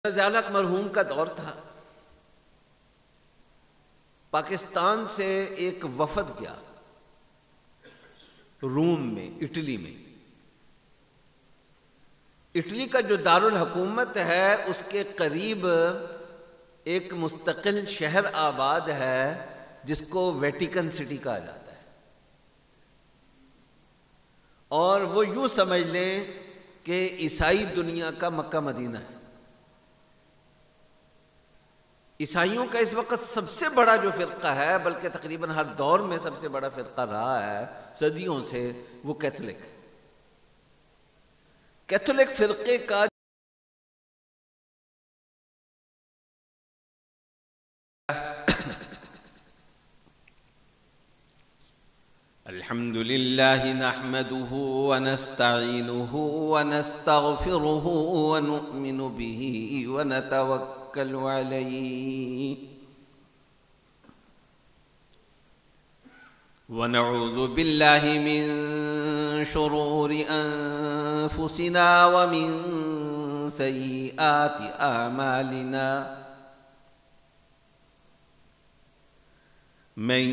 ضیاء مرحوم کا دور تھا، پاکستان سے ایک وفد گیا روم میں، اٹلی میں۔ اٹلی کا جو دارالحکومت ہے اس کے قریب ایک مستقل شہر آباد ہے جس کو ویٹیکن سٹی کہا جاتا ہے، اور وہ یوں سمجھ لیں کہ عیسائی دنیا کا مکہ مدینہ ہے۔ عیسائیوں کا اس وقت سب سے بڑا جو فرقہ ہے، بلکہ تقریباً ہر دور میں سب سے بڑا فرقہ رہا ہے صدیوں سے، وہ کیتھولک ہے۔ کیتھولک فرقے کا الحمد للہ نحمده ونستعینه ونستغفره ونؤمن به ونتوکل علیہ ونعوذ باللہ من شرور انفسنا ومن سیئات اعمالنا من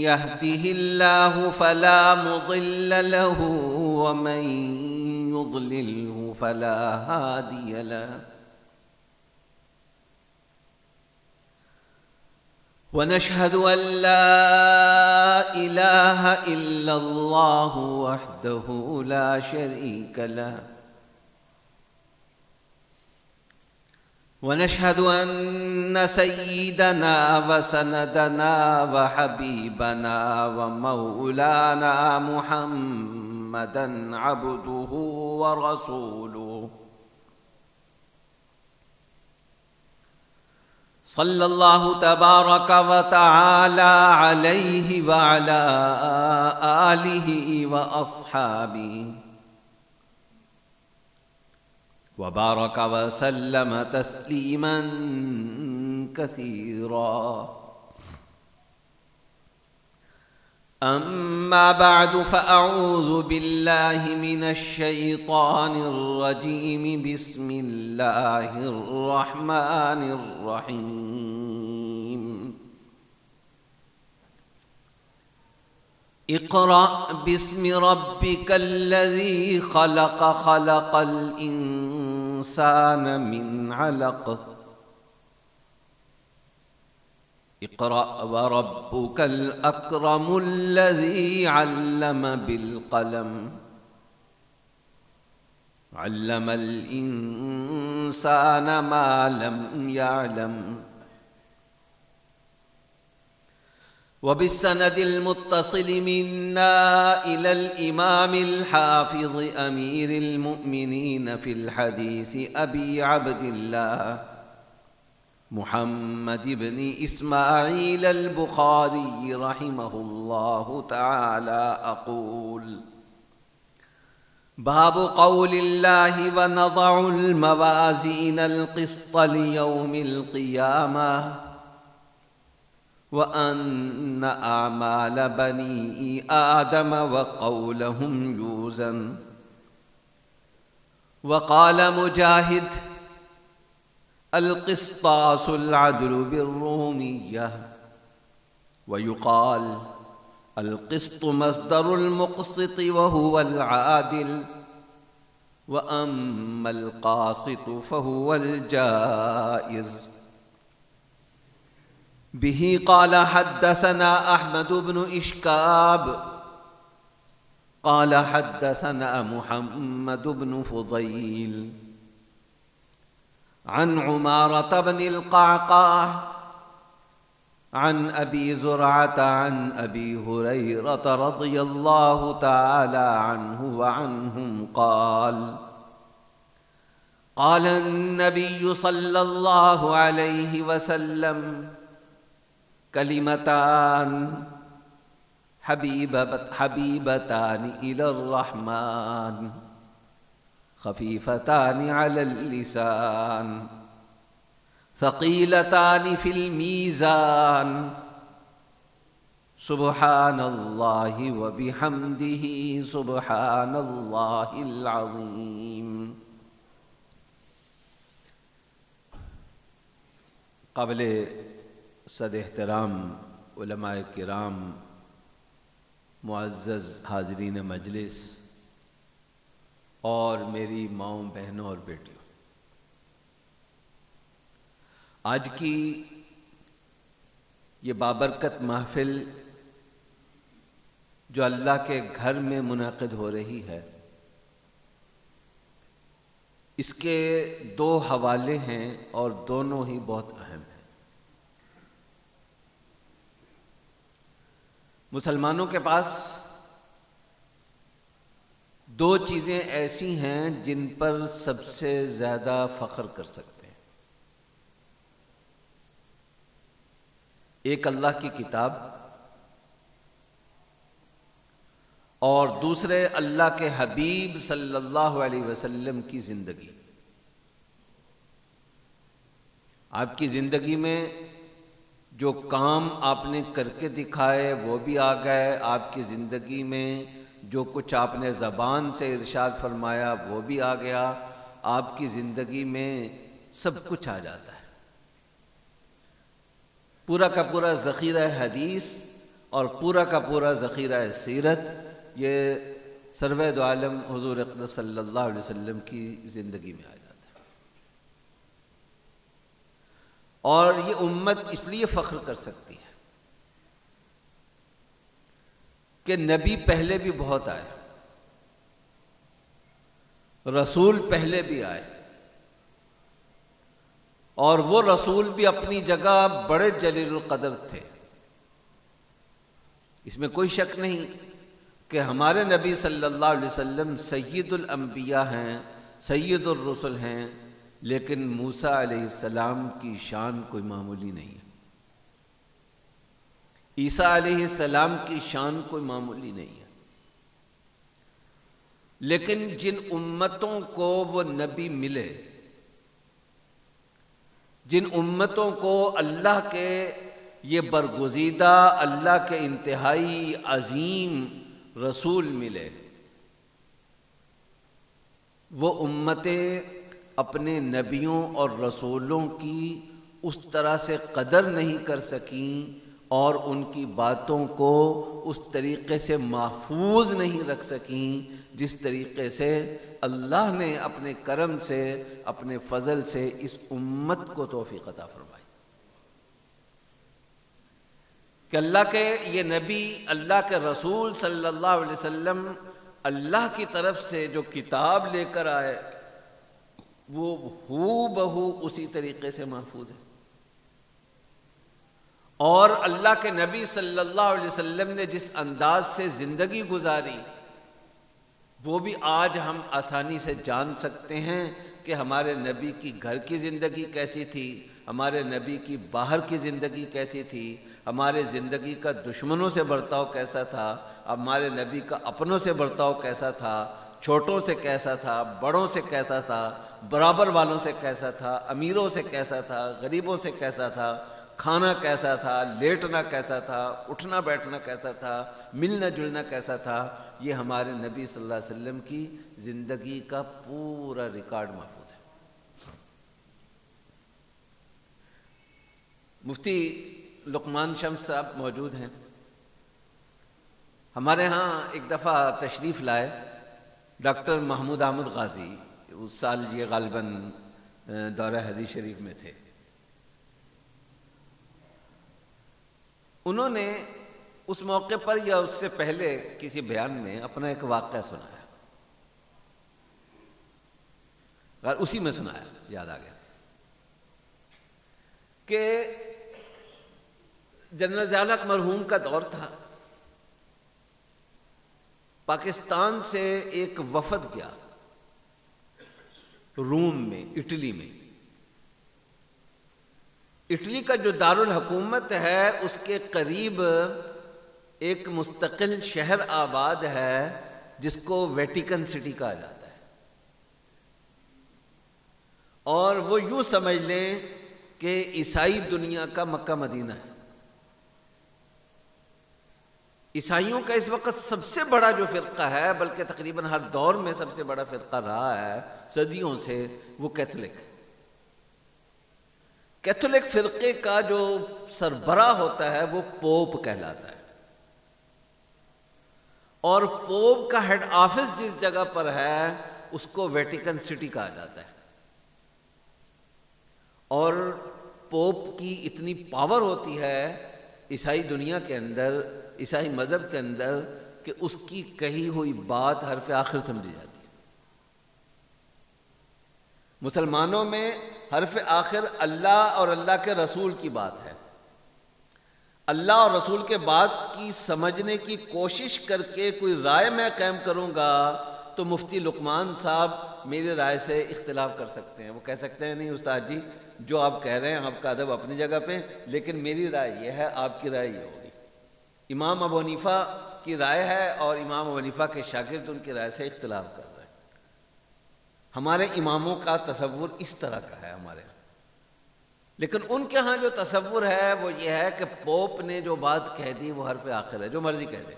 يهده الله فلا مضل له ومن يضلله فلا هادي له ونشهد أن لا إله إلا الله وحده لا شريك له ونشهد أن سيدنا وسندنا وحبيبنا ومولانا محمدا عبده ورسوله صلى الله تبارك وتعالى عليه وعلى آله وأصحابه وبارك وسلم تسليما كثيرا، أما بعد فأعوذ بالله من الشيطان الرجيم، بسم الله الرحمن الرحيم. اقرأ باسم ربك الذي خلق، خلق الإنسان من علق، اقرأ وربك الأكرم الذي علم بالقلم، علم الإنسان ما لم يعلم. وبالسند المتصل منا إلى الإمام الحافظ أمير المؤمنين في الحديث أبي عبد الله محمد بن إسماعيل البخاري رحمه الله تعالى أقول: باب قول الله ونضع الموازين القسط ليوم القيامة وأن أعمال بني آدم وقولهم يوزن. وقال مجاهد: القسطاس العدل بالرومية. ويقال: القسط مصدر المقسط وهو العادل، وأما القاسط فهو الجائر. به قال حدثنا أحمد بن إشكاب قال حدثنا محمد بن فضيل عن عمارة بن القعقاع عن أبي زرعة عن أبي هريرة رضي الله تعالى عنه وعنهم قال: قال النبي صلى الله عليه وسلم: كلمتان حبيبتان إلى الرحمن خفيفتان على اللسان ثقيلتان في الميزان، سبحان الله وبحمده سبحان الله العظيم. قابل صد احترام علماء کرام، معزز حاضرین مجلس اور میری ماؤں، بہنوں اور بیٹیوں، آج کی یہ بابرکت محفل جو اللہ کے گھر میں منعقد ہو رہی ہے، اس کے دو حوالے ہیں اور دونوں ہی بہت اہم ہیں۔ مسلمانوں کے پاس دو چیزیں ایسی ہیں جن پر سب سے زیادہ فخر کر سکتے ہیں، ایک اللہ کی کتاب اور دوسرے اللہ کے حبیب صلی اللہ علیہ وسلم کی زندگی۔ آپ کی زندگی میں جو کام آپ نے کر کے دکھائے وہ بھی آ گئے، آپ کی زندگی میں جو کچھ آپ نے زبان سے ارشاد فرمایا وہ بھی آ گیا، آپ کی زندگی میں سب کچھ آ جاتا ہے۔ پورا کا پورا ذخیرہ حدیث اور پورا کا پورا ذخیرہ سیرت یہ سرور عالم حضور اقدس صلی اللہ علیہ وسلم کی زندگی میں آ جاتا ہے۔ اور یہ امت اس لیے فخر کر سکتی ہے کہ نبی پہلے بھی بہت آئے، رسول پہلے بھی آئے، اور وہ رسول بھی اپنی جگہ بڑے جلیل القدر تھے۔ اس میں کوئی شک نہیں کہ ہمارے نبی صلی اللہ علیہ وسلم سید الانبیاء ہیں، سید الرسل ہیں، لیکن موسیٰ علیہ السلام کی شان کوئی معمولی نہیں ہے، عیسیٰ علیہ السلام کی شان کوئی معمولی نہیں ہے۔ لیکن جن امتوں کو وہ نبی ملے، جن امتوں کو اللہ کے یہ برگزیدہ، اللہ کے انتہائی عظیم رسول ملے، وہ امتیں اپنے نبیوں اور رسولوں کی اس طرح سے قدر نہیں کر سکیں اور ان کی باتوں کو اس طریقے سے محفوظ نہیں رکھ سکیں جس طریقے سے اللہ نے اپنے کرم سے، اپنے فضل سے اس امت کو توفیق عطا فرمائی کہ اللہ کے یہ نبی، اللہ کے رسول صلی اللہ علیہ وسلم اللہ کی طرف سے جو کتاب لے کر آئے وہ ہو بہو اسی طریقے سے محفوظ ہے، اور اللہ کے نبی صلی اللہ علیہ وسلم نے جس انداز سے زندگی گزاری وہ بھی آج ہم آسانی سے جان سکتے ہیں کہ ہمارے نبی کی گھر کی زندگی کیسی تھی، ہمارے نبی کی باہر کی زندگی کیسی تھی، ہمارے زندگی کا دشمنوں سے برتاؤ کیسا تھا، ہمارے نبی کا اپنوں سے برتاؤ کیسا تھا، چھوٹوں سے کیسا تھا، بڑوں سے کیسا تھا، برابر والوں سے کیسا تھا، امیروں سے کیسا تھا، غریبوں سے کیسا تھا، کھانا کیسا تھا، لیٹنا کیسا تھا، اٹھنا بیٹھنا کیسا تھا، ملنا جلنا کیسا تھا، یہ ہمارے نبی صلی اللہ علیہ وسلم کی زندگی کا پورا ریکارڈ محفوظ ہے۔ مفتی لقمان شمس صاحب موجود ہیں، ہمارے ہاں ایک دفعہ تشریف لائے ڈاکٹر محمود احمد غازی، اس سال یہ غالباً دورہ حدیث شریف میں تھے۔ انہوں نے اس موقع پر یا اس سے پہلے کسی بیان میں اپنا ایک واقعہ سنایا، اسی میں سنایا، یاد آ گیا کہ جنرل ضیاء الحق مرحوم کا دور تھا، پاکستان سے ایک وفد گیا روم میں، اٹلی میں۔ اٹلی کا جو دارالحکومت ہے اس کے قریب ایک مستقل شہر آباد ہے جس کو ویٹیکن سٹی کہا جاتا ہے، اور وہ یوں سمجھ لیں کہ عیسائی دنیا کا مکہ مدینہ ہے۔ عیسائیوں کا اس وقت سب سے بڑا جو فرقہ ہے، بلکہ تقریباً ہر دور میں سب سے بڑا فرقہ رہا ہے صدیوں سے، وہ کیتھولک ہے۔ کیتھولک فرقے کا جو سربراہ ہوتا ہے وہ پوپ کہلاتا ہے، اور پوپ کا ہیڈ آفس جس جگہ پر ہے اس کو ویٹیکن سٹی کہا جاتا ہے، اور پوپ کی اتنی پاور ہوتی ہے عیسائی دنیا کے اندر، عیسائی مذہب کے اندر، کہ اس کی کہی ہوئی بات حرف آخر سمجھی جاتی ہے۔ مسلمانوں میں حرف آخر اللہ اور اللہ کے رسول کی بات ہے۔ اللہ اور رسول کے بات کی سمجھنے کی کوشش کر کے کوئی رائے میں قائم کروں گا تو مفتی لقمان صاحب میری رائے سے اختلاف کر سکتے ہیں، وہ کہہ سکتے ہیں نہیں استاد جی جو آپ کہہ رہے ہیں آپ کا ادب اپنی جگہ پہ، لیکن میری رائے یہ ہے، آپ کی رائے یہ ہوگی۔ امام ابو حنیفہ کی رائے ہے اور امام ابو حنیفہ کے شاگرد ان کی رائے سے اختلاف کر رہے ہیں۔ ہمارے اماموں کا تصور اس طرح کا ہے ہمارے ہاں، لیکن ان کے ہاں جو تصور ہے وہ یہ ہے کہ پوپ نے جو بات کہہ دی وہ حرف آخر ہے، جو مرضی کہہ دے۔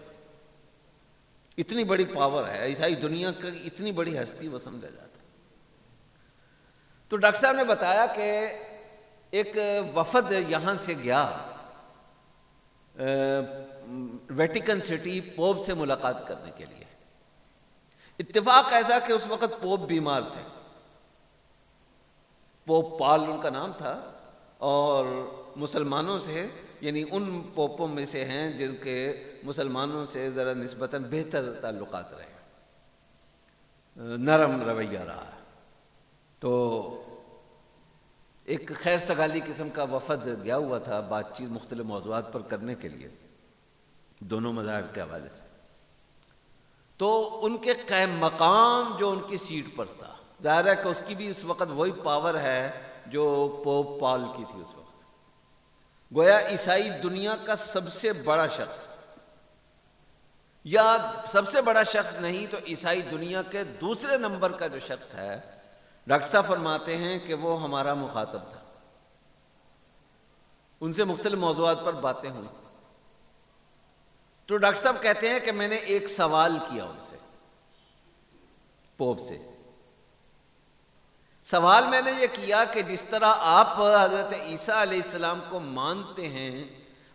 اتنی بڑی پاور ہے عیسائی دنیا کی، اتنی بڑی ہستی وہ سمجھا جاتا ہے۔ تو ڈاکٹر صاحب نے بتایا کہ ایک وفد یہاں سے گیا ویٹیکن سٹی پوپ سے ملاقات کرنے کے لیے۔ اتفاق ایسا کہ اس وقت پوپ بیمار تھے، پوپ پال ان کا نام تھا، اور مسلمانوں سے یعنی ان پوپوں میں سے ہیں جن کے مسلمانوں سے ذرا نسبتاً بہتر تعلقات رہے، نرم رویہ رہا۔ تو ایک خیر سگالی قسم کا وفد گیا ہوا تھا بات چیت مختلف موضوعات پر کرنے کے لیے دونوں مذاہب کے حوالے سے۔ تو ان کے قائم مقام جو ان کی سیٹ پر تھا، ظاہر ہے کہ اس کی بھی اس وقت وہی پاور ہے جو پوپ پال کی تھی اس وقت۔ گویا عیسائی دنیا کا سب سے بڑا شخص، یا سب سے بڑا شخص نہیں تو عیسائی دنیا کے دوسرے نمبر کا جو شخص ہے، ڈاکٹر صاحب فرماتے ہیں کہ وہ ہمارا مخاطب تھا، ان سے مختلف موضوعات پر باتیں ہوئیں۔ تو ڈاکٹر صاحب کہتے ہیں کہ میں نے ایک سوال کیا ان سے، پوپ سے۔ سوال میں نے یہ کیا کہ جس طرح آپ حضرت عیسیٰ علیہ السلام کو مانتے ہیں،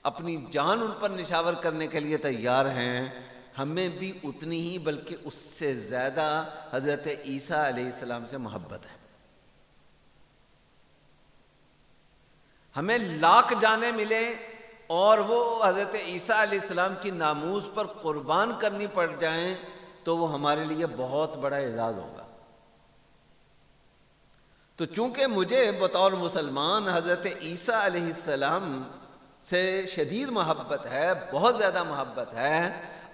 اپنی جان ان پر نشاور کرنے کے لیے تیار ہیں، ہمیں بھی اتنی ہی بلکہ اس سے زیادہ حضرت عیسیٰ علیہ السلام سے محبت ہے۔ ہمیں لاکھ جانیں ملیں اور وہ حضرت عیسیٰ علیہ السلام کی ناموس پر قربان کرنی پڑ جائیں تو وہ ہمارے لیے بہت بڑا اعزاز ہوگا۔ تو چونکہ مجھے بطور مسلمان حضرت عیسیٰ علیہ السلام سے شدید محبت ہے، بہت زیادہ محبت ہے،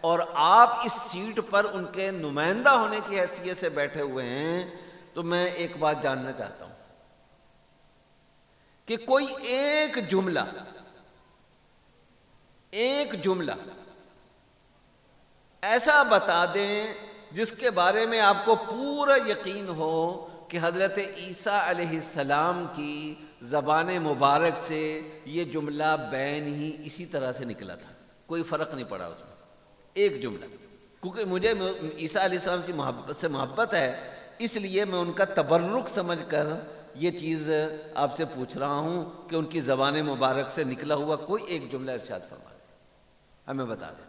اور آپ اس سیٹ پر ان کے نمائندہ ہونے کی حیثیت سے بیٹھے ہوئے ہیں، تو میں ایک بات جاننا چاہتا ہوں کہ کوئی ایک جملہ ایسا بتا دیں جس کے بارے میں آپ کو پورا یقین ہو کہ حضرت عیسیٰ علیہ السلام کی زبان مبارک سے یہ جملہ بین ہی اسی طرح سے نکلا تھا، کوئی فرق نہیں پڑا اس میں، ایک جملہ۔ کیونکہ مجھے عیسیٰ علیہ السلام سے محبت ہے، اس لیے میں ان کا تبرک سمجھ کر یہ چیز آپ سے پوچھ رہا ہوں کہ ان کی زبان مبارک سے نکلا ہوا کوئی ایک جملہ ارشاد فرما دیں، ہمیں بتا دیں۔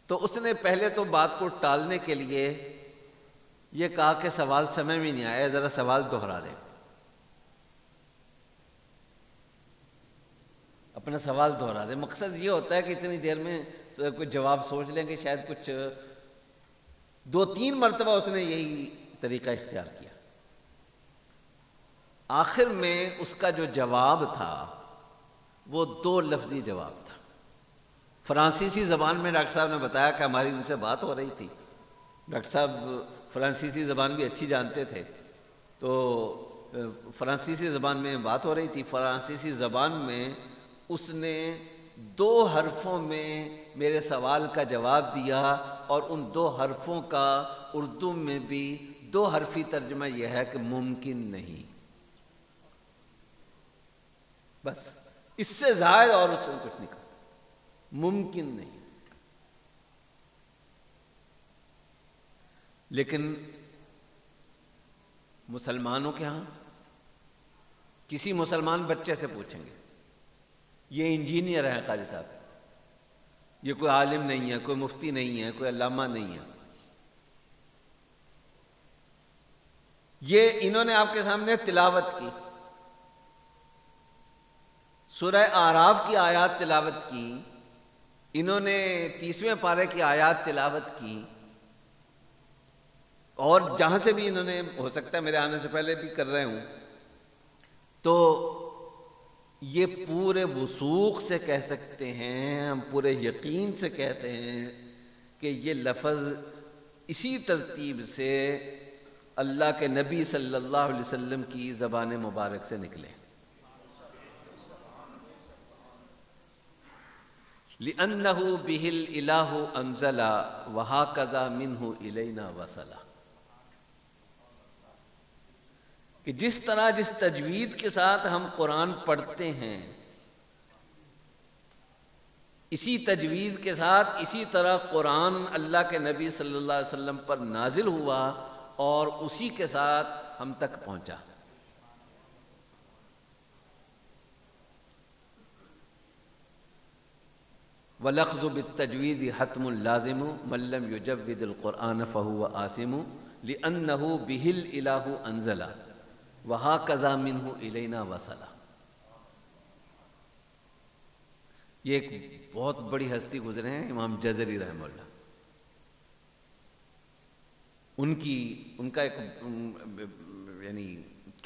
تو اس نے پہلے تو بات کو ٹالنے کے لیے یہ کہا کہ سوال سمجھ میں نہیں آیا، ذرا سوال دوہرا دیں۔ اپنا سوال دوہرا دیں۔ مقصد یہ ہوتا ہے کہ اتنی دیر میں کوئی جواب سوچ لیں گے، شاید کچھ 2-3 مرتبہ اس نے یہی طریقہ اختیار کیا۔ آخر میں اس کا جو جواب تھا وہ 2 لفظی جواب تھا۔ فرانسیسی زبان میں ڈاکٹر صاحب نے بتایا کہ ہماری ان سے بات ہو رہی تھی، ڈاکٹر صاحب فرانسیسی زبان بھی اچھی جانتے تھے، تو فرانسیسی زبان میں بات ہو رہی تھی۔ فرانسیسی زبان میں اس نے 2 حرفوں میں میرے سوال کا جواب دیا، اور ان 2 حرفوں کا اردو میں بھی 2 حرفی ترجمہ یہ ہے کہ ممکن نہیں۔ بس اس سے زائد اور اس سے کچھ نہیں کہا، ممکن نہیں۔ لیکن مسلمانوں کے ہاں کسی مسلمان بچے سے پوچھیں گے، یہ انجینئر ہیں قاری صاحب، یہ کوئی عالم نہیں ہے، کوئی مفتی نہیں ہے، کوئی علامہ نہیں ہے، یہ انہوں نے آپ کے سامنے تلاوت کی، سورہ اعراف کی آیات تلاوت کی، انہوں نے 30ویں پارے کی آیات تلاوت کی، اور جہاں سے بھی انہوں نے، ہو سکتا ہے میرے آنے سے پہلے بھی کر رہے ہوں، تو یہ پورے وثوق سے کہہ سکتے ہیں، ہم پورے یقین سے کہتے ہیں کہ یہ لفظ اسی ترتیب سے اللہ کے نبی صلی اللہ علیہ وسلم کی زبان مبارک سے نکلے، لِأَنَّهُ بِهِ الْإِلَٰهُ أَنزَلَ وَهَكَذَا مِنْهُ إِلَيْنَا وَصَلَ، کہ جس طرح جس تجوید کے ساتھ ہم قرآن پڑھتے ہیں، اسی تجوید کے ساتھ اسی طرح قرآن اللہ کے نبی صلی اللہ علیہ وسلم پر نازل ہوا اور اسی کے ساتھ ہم تک پہنچا۔ وَلَفْظُ بِالتَّجْوِيدِ حَتْمٌ لَازِمٌ مَنْ لَمْ يُجَوِّدِ الْقُرْآنَ فَهُوَ آثِمٌ لِأَنَّهُ بِهِ الْإِلَٰهُ أَنزَلَ وَهَكَذَا مِنْهُ إِلَيْنَا وَصَلَ۔ یہ ایک بہت بڑی ہستی گزرے ہیں امام جزری رحمہ اللہ، ان کا ایک یعنی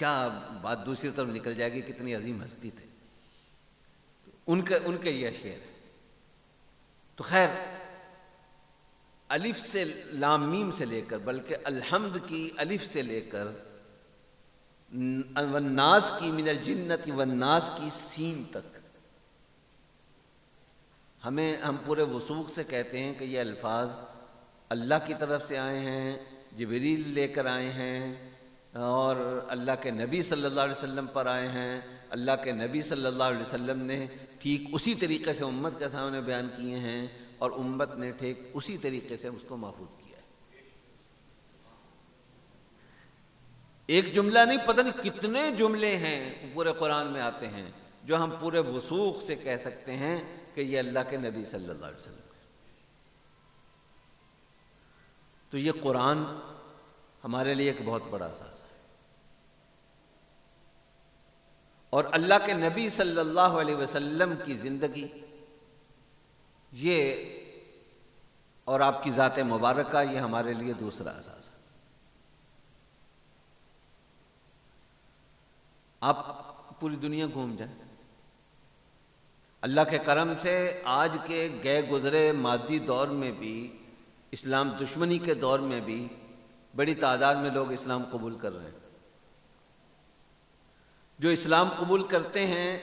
کیا بات دوسری طرف نکل جائے گی، کتنی عظیم ہستی تھے، ان کا یہ شعر ہے۔ تو خیر، الف سے لام میم سے لے کر، بلکہ الحمد کی الف سے لے کر والناس کی من الجنت والناس کی سین تک، ہم پورے وثوق سے کہتے ہیں کہ یہ الفاظ اللہ کی طرف سے آئے ہیں، جبریل لے کر آئے ہیں، اور اللہ کے نبی صلی اللہ علیہ وسلم پر آئے ہیں، اللہ کے نبی صلی اللہ علیہ وسلم نے ٹھیک اسی طریقے سے امت کے سامنے بیان کیے ہیں، اور امت نے ٹھیک اسی طریقے سے اس کو محفوظ کیا ہے۔ ایک جملہ نہیں، پتہ نہیں کتنے جملے ہیں پورے قرآن میں آتے ہیں جو ہم پورے وثوق سے کہہ سکتے ہیں کہ یہ اللہ کے نبی صلی اللہ علیہ وسلم ہے۔ تو یہ قرآن ہمارے لیے ایک بہت بڑا اثاثہ ہے، اور اللہ کے نبی صلی اللہ علیہ وسلم کی زندگی یہ اور آپ کی ذات مبارکہ یہ ہمارے لیے دوسرا اثاثہ ہے۔ آپ پوری دنیا گھوم جائیں، اللہ کے کرم سے آج کے گئے گزرے مادی دور میں بھی، اسلام دشمنی کے دور میں بھی بڑی تعداد میں لوگ اسلام قبول کر رہے ہیں۔ جو اسلام قبول کرتے ہیں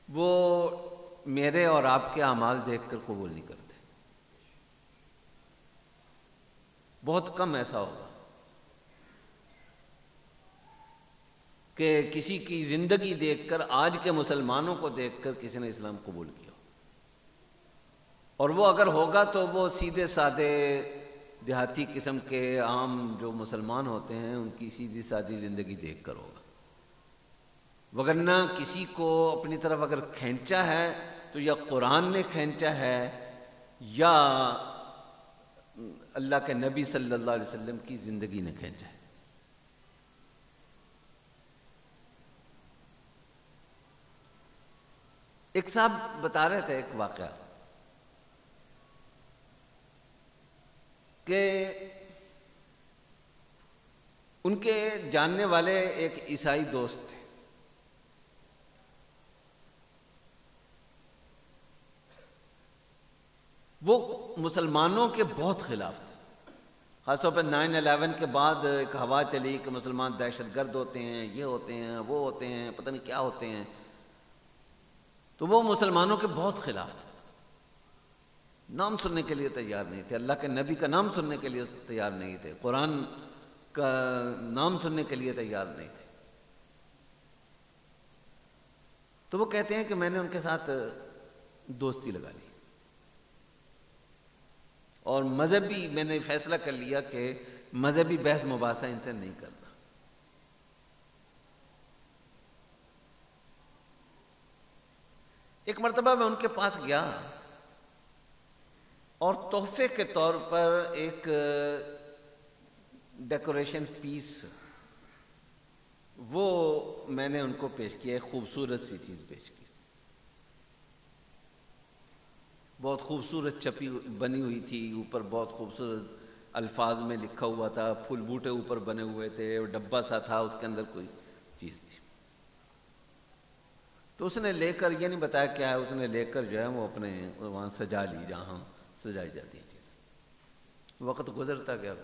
وہ میرے اور آپ کے اعمال دیکھ کر قبول نہیں کرتے، بہت کم ایسا ہوگا کہ کسی کی زندگی دیکھ کر، آج کے مسلمانوں کو دیکھ کر کسی نے اسلام قبول کیا، اور وہ اگر ہوگا تو وہ سیدھے سادے دیہاتی قسم کے عام جو مسلمان ہوتے ہیں ان کی سیدھی سادی زندگی دیکھ کر ہوگا، وگرنہ کسی کو اپنی طرف اگر کھینچا ہے تو یا قرآن نے کھینچا ہے یا اللہ کے نبی صلی اللہ علیہ وسلم کی زندگی نے کھینچا ہے۔ ایک صاحب بتا رہے تھے ایک واقعہ کہ ان کے جاننے والے ایک عیسائی دوست تھے، وہ مسلمانوں کے بہت خلاف تھے، خاص طور پر 9/11 کے بعد ایک ہوا چلی کہ مسلمان دہشت گرد ہوتے ہیں، یہ ہوتے ہیں، وہ ہوتے ہیں، پتہ نہیں کیا ہوتے ہیں، تو وہ مسلمانوں کے بہت خلاف تھے، نام سننے کے لیے تیار نہیں تھے، اللہ کے نبی کا نام سننے کے لیے تیار نہیں تھے، قرآن کا نام سننے کے لیے تیار نہیں تھے۔ تو وہ کہتے ہیں کہ میں نے ان کے ساتھ دوستی لگا لی، اور مذہبی میں نے فیصلہ کر لیا کہ مذہبی بحث مباحثہ ان سے نہیں کرنا، ایک مرتبہ میں ان کے پاس گیا اور تحفے کے طور پر ایک ڈیکوریشن پیس وہ میں نے ان کو پیش کیا، ایک خوبصورت سی چیز پیش کی، بہت خوبصورت چھپی بنی ہوئی تھی، اوپر بہت خوبصورت الفاظ میں لکھا ہوا تھا، پھول بوٹے اوپر بنے ہوئے تھے، اور ڈبہ سا تھا، اس کے اندر کوئی چیز تھی۔ تو اس نے لے کر، یہ نہیں بتایا کیا ہے، اس نے لے کر جو ہے وہ اپنے وہاں سجا لی جہاں سجائی جاتی ہے چیزیں۔ وقت گزرتا گیا،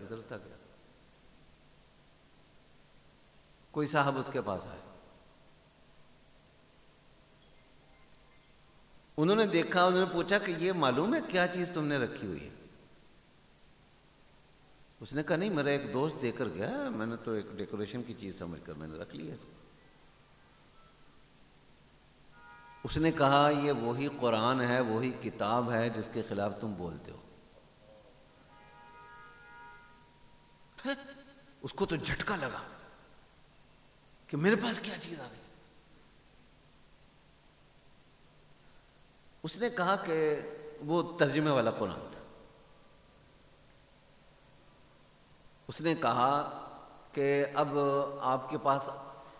کوئی صاحب اس کے پاس آئے، انہوں نے دیکھا، انہوں نے پوچھا کہ یہ معلوم ہے کیا چیز تم نے رکھی ہوئی ہے؟ اس نے کہا نہیں، میرا ایک دوست دے کر گیا، میں نے تو ایک ڈیکوریشن کی چیز سمجھ کر میں نے رکھ لی ہے اس کو۔ اس نے کہا یہ وہی قرآن ہے، وہی کتاب ہے جس کے خلاف تم بولتے ہو۔ اس کو تو جھٹکا لگا کہ میرے پاس کیا چیز آ گئی۔ اس نے کہا کہ وہ ترجمے والا قرآن تھا۔ اس نے کہا کہ اب آپ کے پاس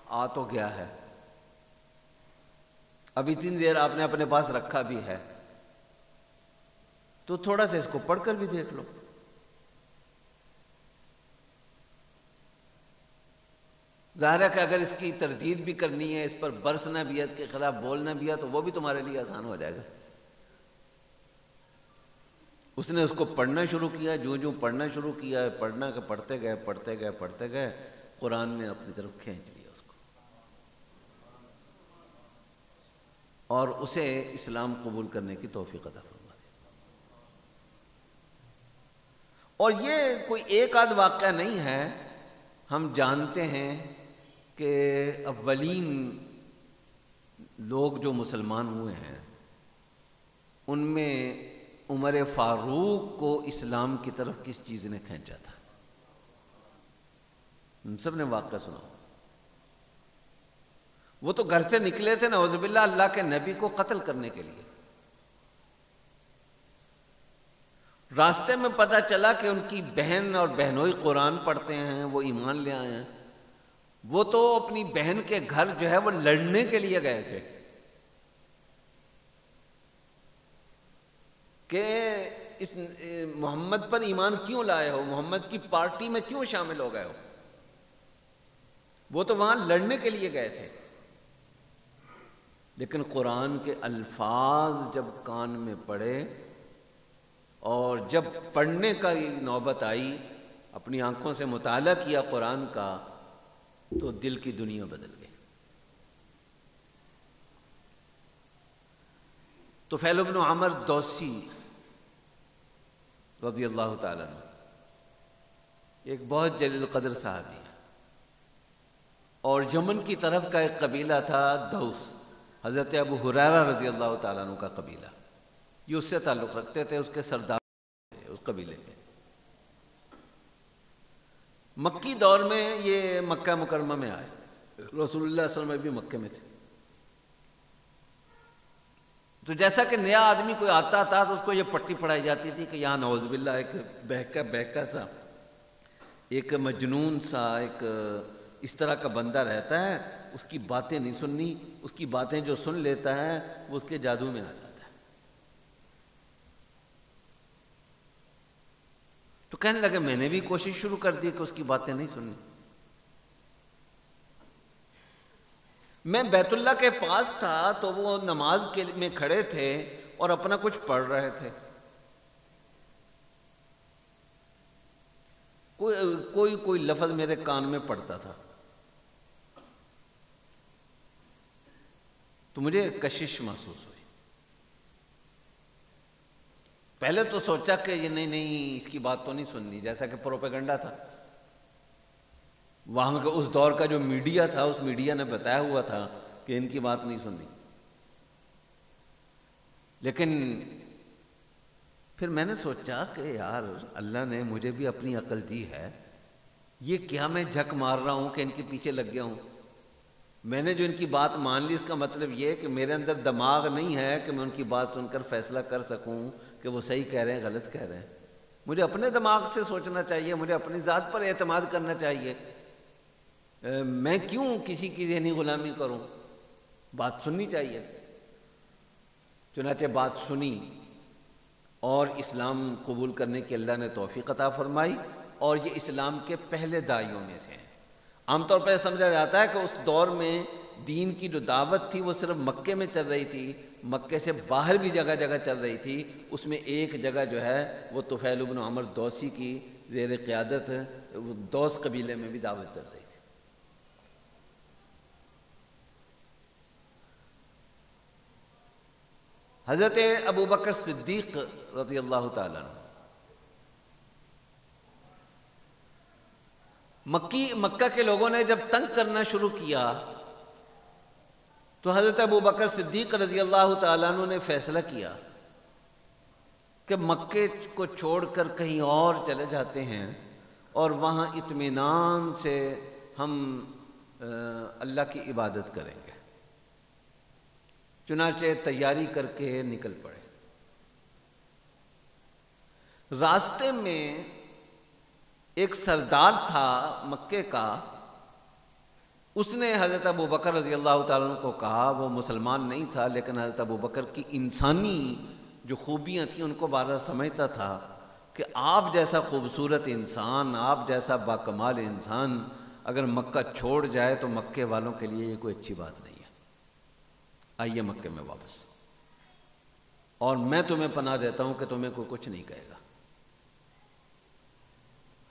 آ تو گیا ہے، اب اتنی دیر آپ نے اپنے پاس رکھا بھی ہے، تو تھوڑا سا اس کو پڑھ کر بھی دیکھ لو۔ ظاہر ہے کہ اگر اس کی تردید بھی کرنی ہے، اس پر برسنا بھی ہے، اس کے خلاف بولنا بھی ہے، تو وہ بھی تمہارے لیے آسان ہو جائے گا۔ اس نے اس کو پڑھنا شروع کیا، جو پڑھنا شروع کیا، پڑھتے گئے، قرآن نے اپنی طرف کھینچ لیا اس کو، اور اسے اسلام قبول کرنے کی توفیق عطا فرما دی۔ اور یہ کوئی ایک آدھ واقعہ نہیں ہے، ہم جانتے ہیں کہ اولین لوگ جو مسلمان ہوئے ہیں ان میں عمر فاروق کو اسلام کی طرف کس چیز نے کھینچا تھا؟ ہم سب نے واقعہ سنا۔ وہ تو گھر سے نکلے تھے نعوذ باللہ اللہ کے نبی کو قتل کرنے کے لیے، راستے میں پتہ چلا کہ ان کی بہن اور بہنوئی قرآن پڑھتے ہیں، وہ ایمان لے آئے ہیں۔ وہ تو اپنی بہن کے گھر جو ہے وہ لڑنے کے لیے گئے تھے کہ اس محمد پر ایمان کیوں لائے ہو، محمد کی پارٹی میں کیوں شامل ہو گئے ہو۔ وہ تو وہاں لڑنے کے لیے گئے تھے، لیکن قرآن کے الفاظ جب کان میں پڑے اور جب پڑھنے کا نوبت آئی، اپنی آنکھوں سے مطالعہ کیا قرآن کا، تو دل کی دنیا بدل گئی۔ طفیل بن عمر دوسی رضی اللہ تعالیٰ عنہ ایک بہت جلیل القدر صحابی ہے، اور یمن کی طرف کا ایک قبیلہ تھا دوس، حضرت ابو ہریرہ رضی اللہ تعالیٰ عنہ کا قبیلہ، یہ اس سے تعلق رکھتے تھے، اس کے سردار تھے اس قبیلے کے۔ مکی دور میں یہ مکہ مکرمہ میں آئے، رسول اللہ صلی اللہ علیہ وسلم بھی مکے میں تھے۔ تو جیسا کہ نیا آدمی کوئی آتا تھا تو اس کو یہ پٹی پڑھائی جاتی تھی کہ یہاں نعوذ باللہ ایک بہکا سا، ایک مجنون سا، ایک اس طرح کا بندہ رہتا ہے، اس کی باتیں نہیں سننی، اس کی باتیں جو سن لیتا ہے وہ اس کے جادو میں آ جاتا ہے۔ تو کہنے لگے میں نے بھی کوشش شروع کر دی کہ اس کی باتیں نہیں سننی۔ میں بیت اللہ کے پاس تھا تو وہ نماز میں کھڑے تھے اور اپنا کچھ پڑھ رہے تھے، کوئی لفظ میرے کان میں پڑتا تھا، تو مجھے کشش محسوس ہوئی۔ پہلے تو سوچا کہ یہ نہیں اس کی بات تو نہیں سننی، جیسا کہ پروپیگنڈا تھا، وہاں کا اس دور کا جو میڈیا تھا اس میڈیا نے بتایا ہوا تھا کہ ان کی بات نہیں سننی۔ لیکن پھر میں نے سوچا کہ یار اللہ نے مجھے بھی اپنی عقل دی ہے، یہ کیا میں جھک مار رہا ہوں کہ ان کے پیچھے لگ گیا ہوں؟ میں نے جو ان کی بات مان لی، اس کا مطلب یہ ہے کہ میرے اندر دماغ نہیں ہے کہ میں ان کی بات سن کر فیصلہ کر سکوں کہ وہ صحیح کہہ رہے ہیں غلط کہہ رہے ہیں۔ مجھے اپنے دماغ سے سوچنا چاہیے، مجھے اپنی ذات پر اعتماد کرنا چاہیے۔ میں کیوں کسی کی ذہنی غلامی کروں؟ بات سننی چاہیے۔ چنانچہ بات سنی اور اسلام قبول کرنے کی اللہ نے توفیق عطا فرمائی، اور یہ اسلام کے پہلے داعیوں میں سے ہیں۔ عام طور پر سمجھا جاتا ہے کہ اس دور میں دین کی جو دعوت تھی وہ صرف مکے میں چل رہی تھی، مکے سے باہر بھی جگہ جگہ چل رہی تھی۔ اس میں ایک جگہ جو ہے وہ طفیل بن عمر دوسی کی زیر قیادت وہ دوس قبیلے میں بھی دعوت چل رہی تھی۔ حضرت ابوبکر صدیق رضی اللہ تعالیٰ عنہ مکہ کے لوگوں نے جب تنگ کرنا شروع کیا تو حضرت ابوبکر صدیق رضی اللہ تعالیٰ عنہ نے فیصلہ کیا کہ مکے کو چھوڑ کر کہیں اور چلے جاتے ہیں اور وہاں اطمینان سے ہم اللہ کی عبادت کریں گے۔ چنانچہ تیاری کر کے نکل پڑے۔ راستے میں ایک سردار تھا مکے کا، اس نے حضرت ابوبکر رضی اللہ تعالیٰ عنہ کو کہا، وہ مسلمان نہیں تھا لیکن حضرت ابوبکر کی انسانی جو خوبیاں تھیں ان کو بارہ سمجھتا تھا کہ آپ جیسا خوبصورت انسان، آپ جیسا باکمال انسان اگر مکہ چھوڑ جائے تو مکے والوں کے لیے یہ کوئی اچھی بات نہیں ہے، آئیے مکے میں واپس، اور میں تمہیں پناہ دیتا ہوں کہ تمہیں کوئی کچھ نہیں کہے گا۔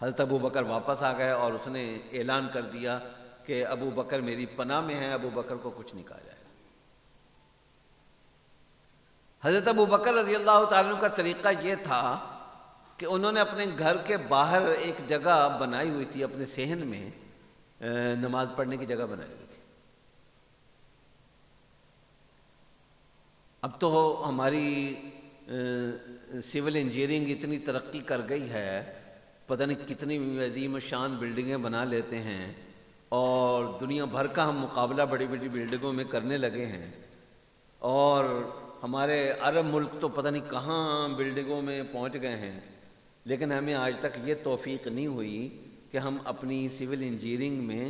حضرت ابوبکر واپس آ گئے اور اس نے اعلان کر دیا کہ ابوبکر میری پناہ میں ہے، ابوبکر کو کچھ نہیں کہا جائے گا۔ حضرت ابوبکر رضی اللہ تعالیٰ عنہ کا طریقہ یہ تھا کہ انہوں نے اپنے گھر کے باہر ایک جگہ بنائی ہوئی تھی، اپنے صحن میں نماز پڑھنے کی جگہ بنائی ہوئی تھی۔ اب تو ہماری سول انجینئرنگ اتنی ترقی کر گئی ہے، پتہ نہیں کتنی عظیم شان بلڈنگیں بنا لیتے ہیں، اور دنیا بھر کا ہم مقابلہ بڑی بڑی بلڈنگوں میں کرنے لگے ہیں، اور ہمارے عرب ملک تو پتہ نہیں کہاں بلڈنگوں میں پہنچ گئے ہیں، لیکن ہمیں آج تک یہ توفیق نہیں ہوئی کہ ہم اپنی سول انجینئرنگ میں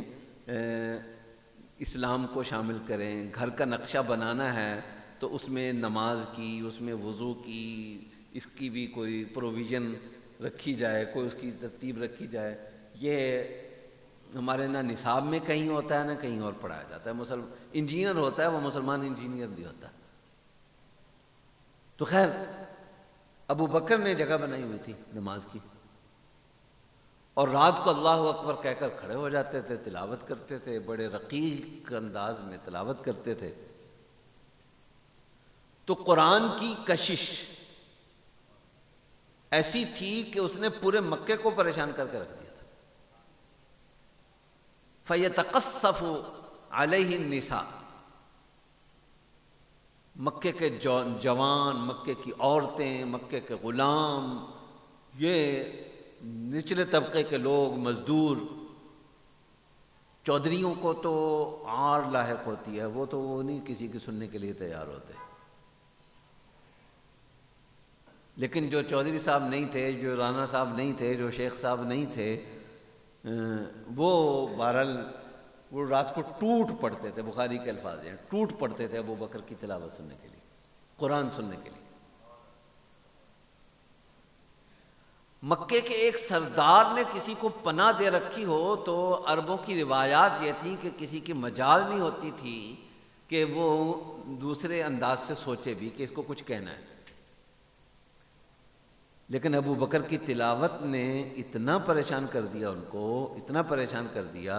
اسلام کو شامل کریں۔ گھر کا نقشہ بنانا ہے تو اس میں نماز کی، اس میں وضو کی، اس کی بھی کوئی پروویژن رکھی جائے، کوئی اس کی ترتیب رکھی جائے۔ یہ ہمارے نہ نصاب میں کہیں ہوتا ہے نہ کہیں اور پڑھایا جاتا ہے۔ انجینئر ہوتا ہے وہ مسلمان انجینئر نہیں ہوتا۔ تو خیر ابوبکر نے جگہ بنائی ہوئی تھی نماز کی، اور رات کو اللہ اکبر کہہ کر کھڑے ہو جاتے تھے، تلاوت کرتے تھے، بڑے رقیق انداز میں تلاوت کرتے تھے۔ تو قرآن کی کشش ایسی تھی کہ اس نے پورے مکے کو پریشان کر کے رکھ دیا تھا۔ فَيَتَقَصَّفُ عَلَيْهِ النِّسَاءُ، مکے کے جوان، مکے کی عورتیں، مکے کے غلام، یہ نچلے طبقے کے لوگ، مزدور، چودھریوں کو تو عار لاحق ہوتی ہے، وہ تو وہ نہیں کسی کی سننے کے لیے تیار ہوتے، لیکن جو چودھری صاحب نہیں تھے، جو رانا صاحب نہیں تھے، جو شیخ صاحب نہیں تھے، وہ بہرحال وہ رات کو ٹوٹ پڑتے تھے، بخاری کے الفاظ ہیں، ٹوٹ پڑتے تھے ابوبکر کی تلاوت سننے کے لیے، قرآن سننے کے لیے۔ مکے کے ایک سردار نے کسی کو پناہ دے رکھی ہو تو عربوں کی روایات یہ تھی کہ کسی کی مجال نہیں ہوتی تھی کہ وہ دوسرے انداز سے سوچے بھی کہ اس کو کچھ کہنا ہے، لیکن ابو بکر کی تلاوت نے اتنا پریشان کر دیا ان کو، اتنا پریشان کر دیا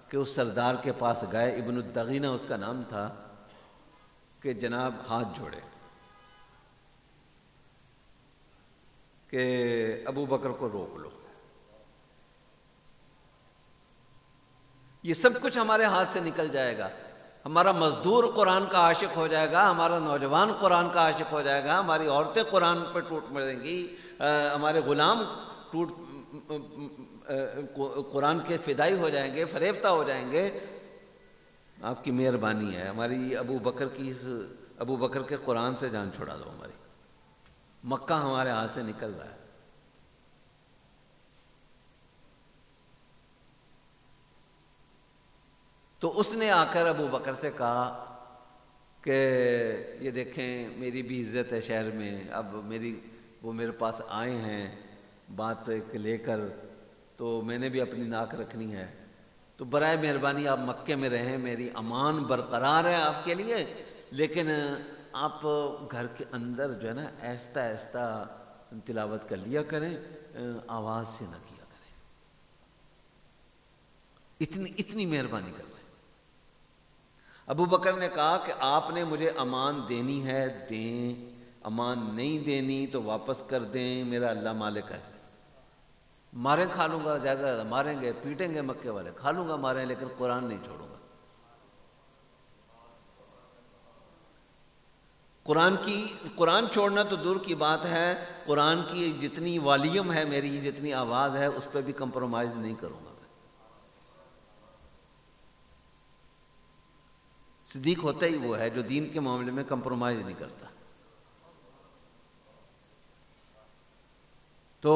کہ اس سردار کے پاس گئے، ابن الدغینہ اس کا نام تھا، کہ جناب ہاتھ جوڑے کہ ابو بکر کو روک لو، یہ سب کچھ ہمارے ہاتھ سے نکل جائے گا، ہمارا مزدور قرآن کا عاشق ہو جائے گا، ہمارا نوجوان قرآن کا عاشق ہو جائے گا، ہماری عورتیں قرآن پہ ٹوٹ مریں گی، ہمارے غلام قرآن کے فدائی ہو جائیں گے، فریفتہ ہو جائیں گے، آپ کی مہربانی ہے، ہماری ابو بکر کے قرآن سے جان چھڑا دو ہماری، مکہ ہمارے ہاتھ سے نکل رہا ہے۔ تو اس نے آ کر ابو بکر سے کہا کہ یہ دیکھیں میری بھی عزت ہے شہر میں، اب وہ میرے پاس آئے ہیں بات لے کر، تو میں نے بھی اپنی ناک رکھنی ہے، تو برائے مہربانی آپ مکے میں رہیں، میری امان برقرار ہے آپ کے لیے، لیکن آپ گھر کے اندر جو ہے نا آہستہ آہستہ تلاوت کر لیا کریں، آواز سے نہ کیا کریں، اتنی مہربانی کر لیں۔ ابو بکر نے کہا کہ آپ نے مجھے امان دینی ہے دیں، امان نہیں دینی تو واپس کر دیں، میرا اللہ مالک ہے، ماریں کھا لوں گا، زیادہ زیادہ ماریں گے، پیٹیں گے مکے والے، کھا لوں گا ماریں، لیکن قرآن نہیں چھوڑوں گا۔ قرآن چھوڑنا تو دور کی بات ہے، قرآن کی جتنی والیوم ہے، میری جتنی آواز ہے، اس پہ بھی کمپرومائز نہیں کروں گا۔ صدیق ہوتا ہی وہ ہے جو دین کے معاملے میں کمپرومائز نہیں کرتا۔ تو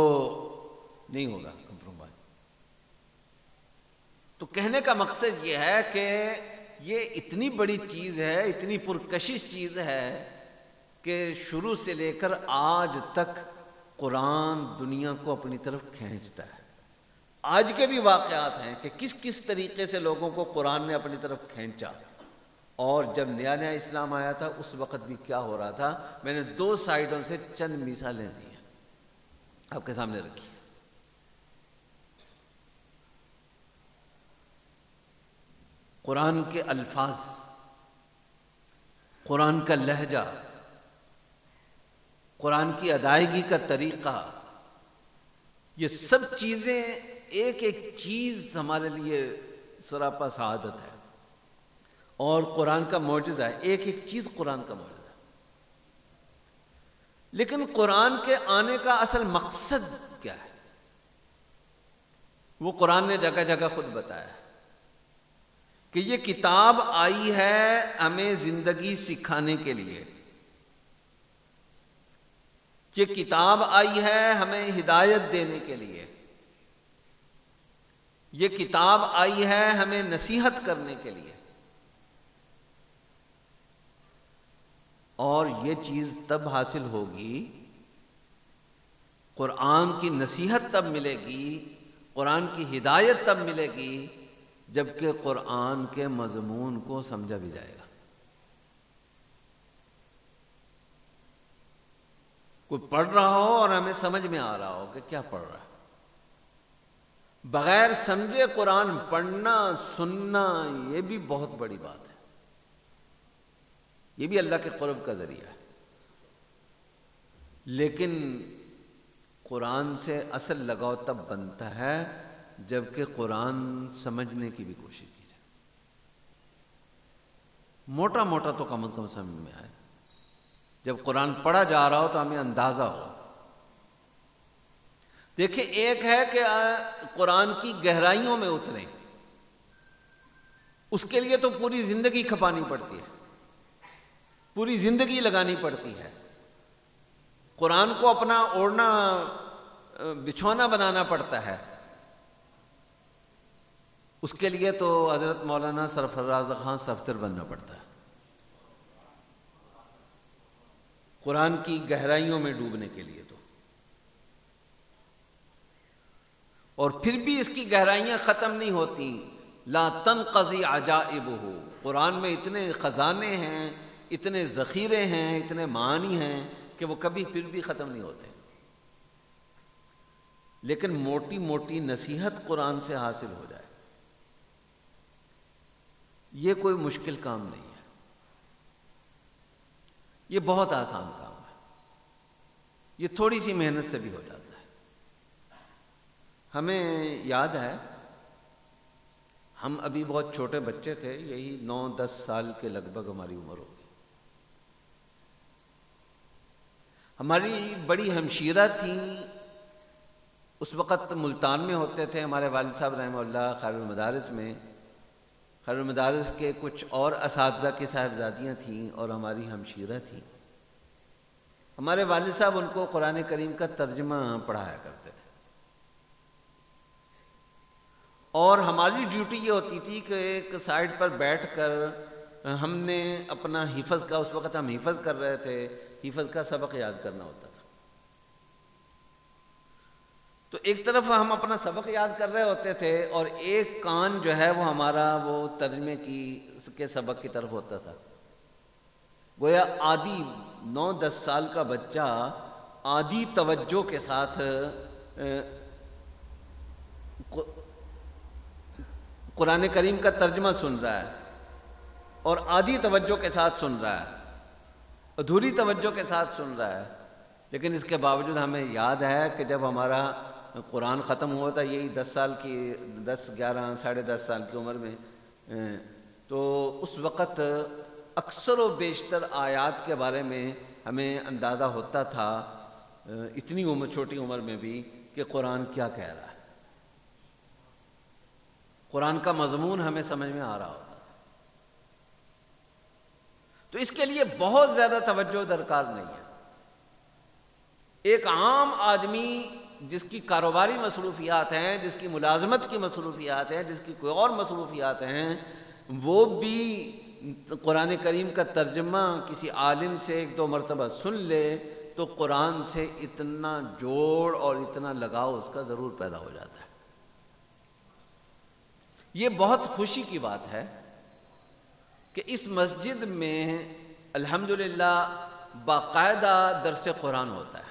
نہیں ہوگا کمپرومائز۔ تو کہنے کا مقصد یہ ہے کہ یہ اتنی بڑی چیز ہے، اتنی پرکشش چیز ہے کہ شروع سے لے کر آج تک قرآن دنیا کو اپنی طرف کھینچتا ہے۔ آج کے بھی واقعات ہیں کہ کس طریقے سے لوگوں کو قرآن نے اپنی طرف کھینچا، اور جب نیا اسلام آیا تھا اس وقت بھی کیا ہو رہا تھا۔ میں نے 2 سائڈوں سے چند مثالیں دی ہیں، آپ کے سامنے رکھی ہیں۔ قرآن کے الفاظ، قرآن کا لہجہ، قرآن کی ادائیگی کا طریقہ، یہ سب چیزیں ایک ایک چیز ہمارے لیے سراپا سعادت ہے، اور قرآن کا معجزہ ہے، ایک ایک چیز قرآن کا معجزہ ہے۔ لیکن قرآن کے آنے کا اصل مقصد کیا ہے؟ وہ قرآن نے جگہ جگہ خود بتایا ہے کہ یہ کتاب آئی ہے ہمیں زندگی سکھانے کے لیے، یہ کتاب آئی ہے ہمیں ہدایت دینے کے لیے، یہ کتاب آئی ہے ہمیں نصیحت کرنے کے لیے، اور یہ چیز تب حاصل ہوگی، قرآن کی نصیحت تب ملے گی، قرآن کی ہدایت تب ملے گی جبکہ قرآن کے مضمون کو سمجھا بھی جائے گا۔ کوئی پڑھ رہا ہو اور ہمیں سمجھ میں آ رہا ہو کہ کیا پڑھ رہا ہے۔ بغیر سمجھے قرآن پڑھنا سننا یہ بھی بہت بڑی بات ہے، یہ بھی اللہ کے قرب کا ذریعہ ہے۔ لیکن قرآن سے اصل لگاؤ تب بنتا ہے جبکہ قرآن سمجھنے کی بھی کوشش کی جائے، موٹا موٹا تو کم از کم سمجھ میں آئے، جب قرآن پڑھا جا رہا ہو تو ہمیں اندازہ ہو۔ دیکھیں، ایک ہے کہ قرآن کی گہرائیوں میں اتریں، اس کے لیے تو پوری زندگی کھپانی پڑتی ہے، پوری زندگی لگانی پڑتی ہے، قرآن کو اپنا اوڑھنا بچھونا بنانا پڑتا ہے۔ اس کے لیے تو حضرت مولانا سرفراز خان صفدر بننا پڑتا ہے، قرآن کی گہرائیوں میں ڈوبنے کے لیے تو۔ اور پھر بھی اس کی گہرائیاں ختم نہیں ہوتی، لا تنقضی عجائبہ، قرآن میں اتنے خزانے ہیں، اتنے ذخیرے ہیں، اتنے معانی ہیں کہ وہ کبھی پھر بھی ختم نہیں ہوتے۔ لیکن موٹی موٹی نصیحت قرآن سے حاصل ہو جائے، یہ کوئی مشکل کام نہیں ہے، یہ بہت آسان کام ہے، یہ تھوڑی سی محنت سے بھی ہو جاتا ہے۔ ہمیں یاد ہے، ہم ابھی بہت چھوٹے بچے تھے، یہی 9-10 سال کے لگ بھگ ہماری عمر ہوگی۔ ہماری بڑی ہمشیرہ تھیں، اس وقت ملتان میں ہوتے تھے، ہمارے والد صاحب رحمہ اللہ خیر المدارس میں خیر المدارس کے کچھ اور اساتذہ کی صاحبزادیاں تھیں اور ہماری ہمشیرہ تھیں. ہمارے والد صاحب ان کو قرآن کریم کا ترجمہ پڑھایا کرتے تھے، اور ہماری ڈیوٹی یہ ہوتی تھی کہ ایک سائڈ پر بیٹھ کر ہم نے اپنا حفظ کا، اس وقت ہم حفظ کر رہے تھے، حفظ کا سبق یاد کرنا ہوتا تھا. تو ایک طرف ہم اپنا سبق یاد کر رہے ہوتے تھے اور ایک کان جو ہے وہ ہمارا وہ ترجمے کے سبق کی طرف ہوتا تھا. گویا آدھی 9-10 سال کا بچہ آدھی توجہ کے ساتھ قرآن کریم کا ترجمہ سن رہا ہے اور آدھی توجہ کے ساتھ سن رہا ہے، ادھوری توجہ کے ساتھ سن رہا ہے. لیکن اس کے باوجود ہمیں یاد ہے کہ جب ہمارا قرآن ختم ہوا تھا، یہی 10 سال کی 10 11 10.5 سال کی عمر میں، تو اس وقت اکثر و بیشتر آیات کے بارے میں ہمیں اندازہ ہوتا تھا اتنی چھوٹی عمر میں بھی کہ قرآن کیا کہہ رہا ہے. قرآن کا مضمون ہمیں سمجھ میں آ رہا ہوتا تھا. تو اس کے لیے بہت زیادہ توجہ درکار نہیں ہے. ایک عام آدمی جس کی کاروباری مصروفیات ہیں، جس کی ملازمت کی مصروفیات ہیں، جس کی کوئی اور مصروفیات ہیں، وہ بھی قرآن کریم کا ترجمہ کسی عالم سے 1-2 مرتبہ سن لے تو قرآن سے اتنا جوڑ اور اتنا لگاؤ اس کا ضرور پیدا ہو جاتا ہے. یہ بہت خوشی کی بات ہے کہ اس مسجد میں الحمدللہ باقاعدہ درس قرآن ہوتا ہے.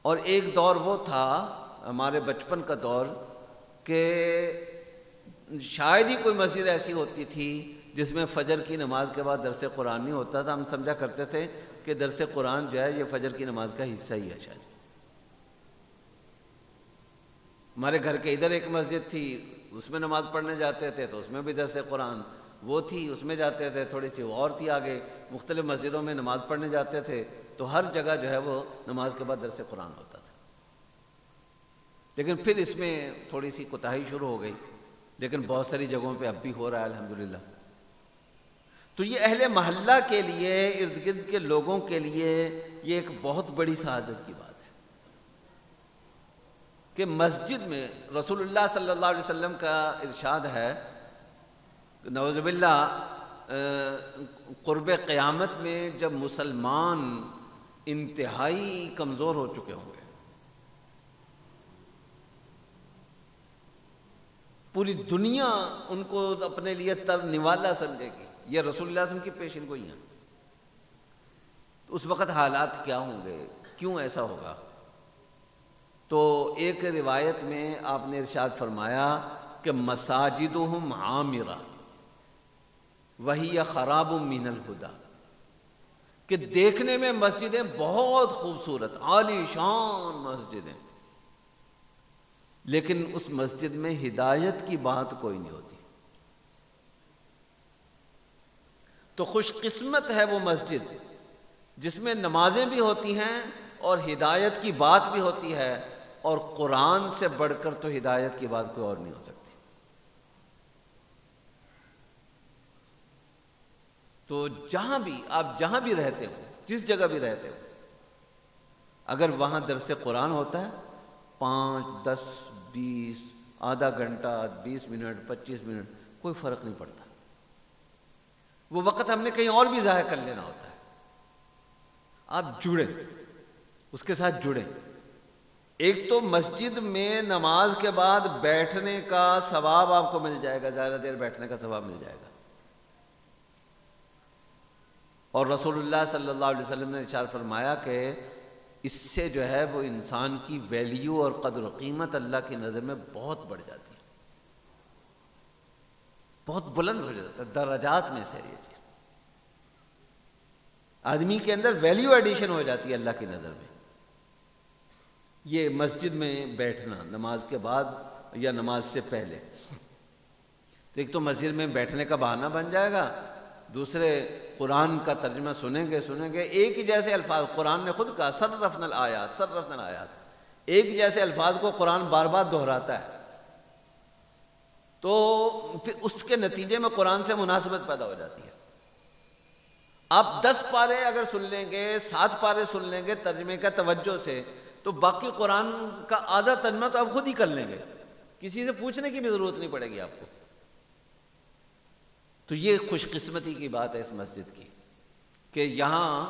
اور ایک دور وہ تھا ہمارے بچپن کا دور کہ شاید ہی کوئی مسجد ایسی ہوتی تھی جس میں فجر کی نماز کے بعد درس قرآن نہیں ہوتا تھا. ہم سمجھا کرتے تھے کہ درس قرآن جو ہے یہ فجر کی نماز کا حصہ ہی ہے. شاید ہمارے گھر کے ادھر ایک مسجد تھی، اس میں نماز پڑھنے جاتے تھے تو اس میں بھی درس قرآن وہ تھی، اس میں جاتے تھے. تھوڑی سی اور تھی آگے، مختلف مسجدوں میں نماز پڑھنے جاتے تھے تو ہر جگہ جو ہے وہ نماز کے بعد درس قرآن ہوتا تھا. لیکن پھر اس میں تھوڑی سی کوتاہی شروع ہو گئی، لیکن بہت ساری جگہوں پہ اب بھی ہو رہا ہے الحمدللہ. تو یہ اہل محلہ کے لیے، ارد گرد کے لوگوں کے لیے یہ ایک بہت بڑی سعادت کی بات ہے کہ مسجد میں رسول اللہ صلی اللہ علیہ وسلم کا ارشاد ہے، نعوذ باللہ قرب قیامت میں جب مسلمان انتہائی کمزور ہو چکے ہوں گے، پوری دنیا ان کو اپنے لیے تر نوالا سمجھے گی، یہ رسول اللہ صلی اللہ علیہ وسلم کی پیشن گوئی ہیں. تو اس وقت حالات کیا ہوں گے، کیوں ایسا ہوگا؟ تو ایک روایت میں آپ نے ارشاد فرمایا کہ مساجدہم عامرہ وہی خراب من الہدی، کہ دیکھنے میں مسجدیں بہت خوبصورت عالی شان مسجدیں، لیکن اس مسجد میں ہدایت کی بات کوئی نہیں ہوتی. تو خوش قسمت ہے وہ مسجد جس میں نمازیں بھی ہوتی ہیں اور ہدایت کی بات بھی ہوتی ہے، اور قرآن سے بڑھ کر تو ہدایت کی بات کوئی اور نہیں ہو سکتی. تو آپ جہاں بھی رہتے ہو، جس جگہ بھی رہتے ہو، اگر وہاں درس قرآن ہوتا ہے 5 10 20 آدھا گھنٹہ 20 منٹ 25 منٹ کوئی فرق نہیں پڑتا. وہ وقت ہم نے کہیں اور بھی ضائع کر لینا ہوتا ہے. آپ جڑیں، اس کے ساتھ جڑیں. ایک تو مسجد میں نماز کے بعد بیٹھنے کا ثواب آپ کو مل جائے گا، زیادہ دیر بیٹھنے کا ثواب مل جائے گا. اور رسول اللہ صلی اللہ علیہ وسلم نے ارشاد فرمایا کہ اس سے جو ہے وہ انسان کی ویلیو اور قدر و قیمت اللہ کی نظر میں بہت بڑھ جاتی ہے، بہت بلند ہو جاتا ہے. درجات میں سے یہ چیز آدمی کے اندر ویلیو ایڈیشن ہو جاتی ہے اللہ کی نظر میں. یہ مسجد میں بیٹھنا نماز کے بعد یا نماز سے پہلے، تو ایک تو مسجد میں بیٹھنے کا بہانہ بن جائے گا، دوسرے قرآن کا ترجمہ سنیں گے ایک ہی جیسے الفاظ. قرآن نے خود کہا صرفنا الآیات، ایک جیسے الفاظ کو قرآن بار بار دہراتا ہے. تو پھر اس کے نتیجے میں قرآن سے مناسبت پیدا ہو جاتی ہے۔ آپ 10 پارے اگر سن لیں گے، 7 پارے سن لیں گے ترجمے کا توجہ سے، تو باقی قرآن کا آدھا ترجمہ تو آپ خود ہی کر لیں گے، کسی سے پوچھنے کی بھی ضرورت نہیں پڑے گی آپ کو۔ تو یہ خوش قسمتی کی بات ہے اس مسجد کی کہ یہاں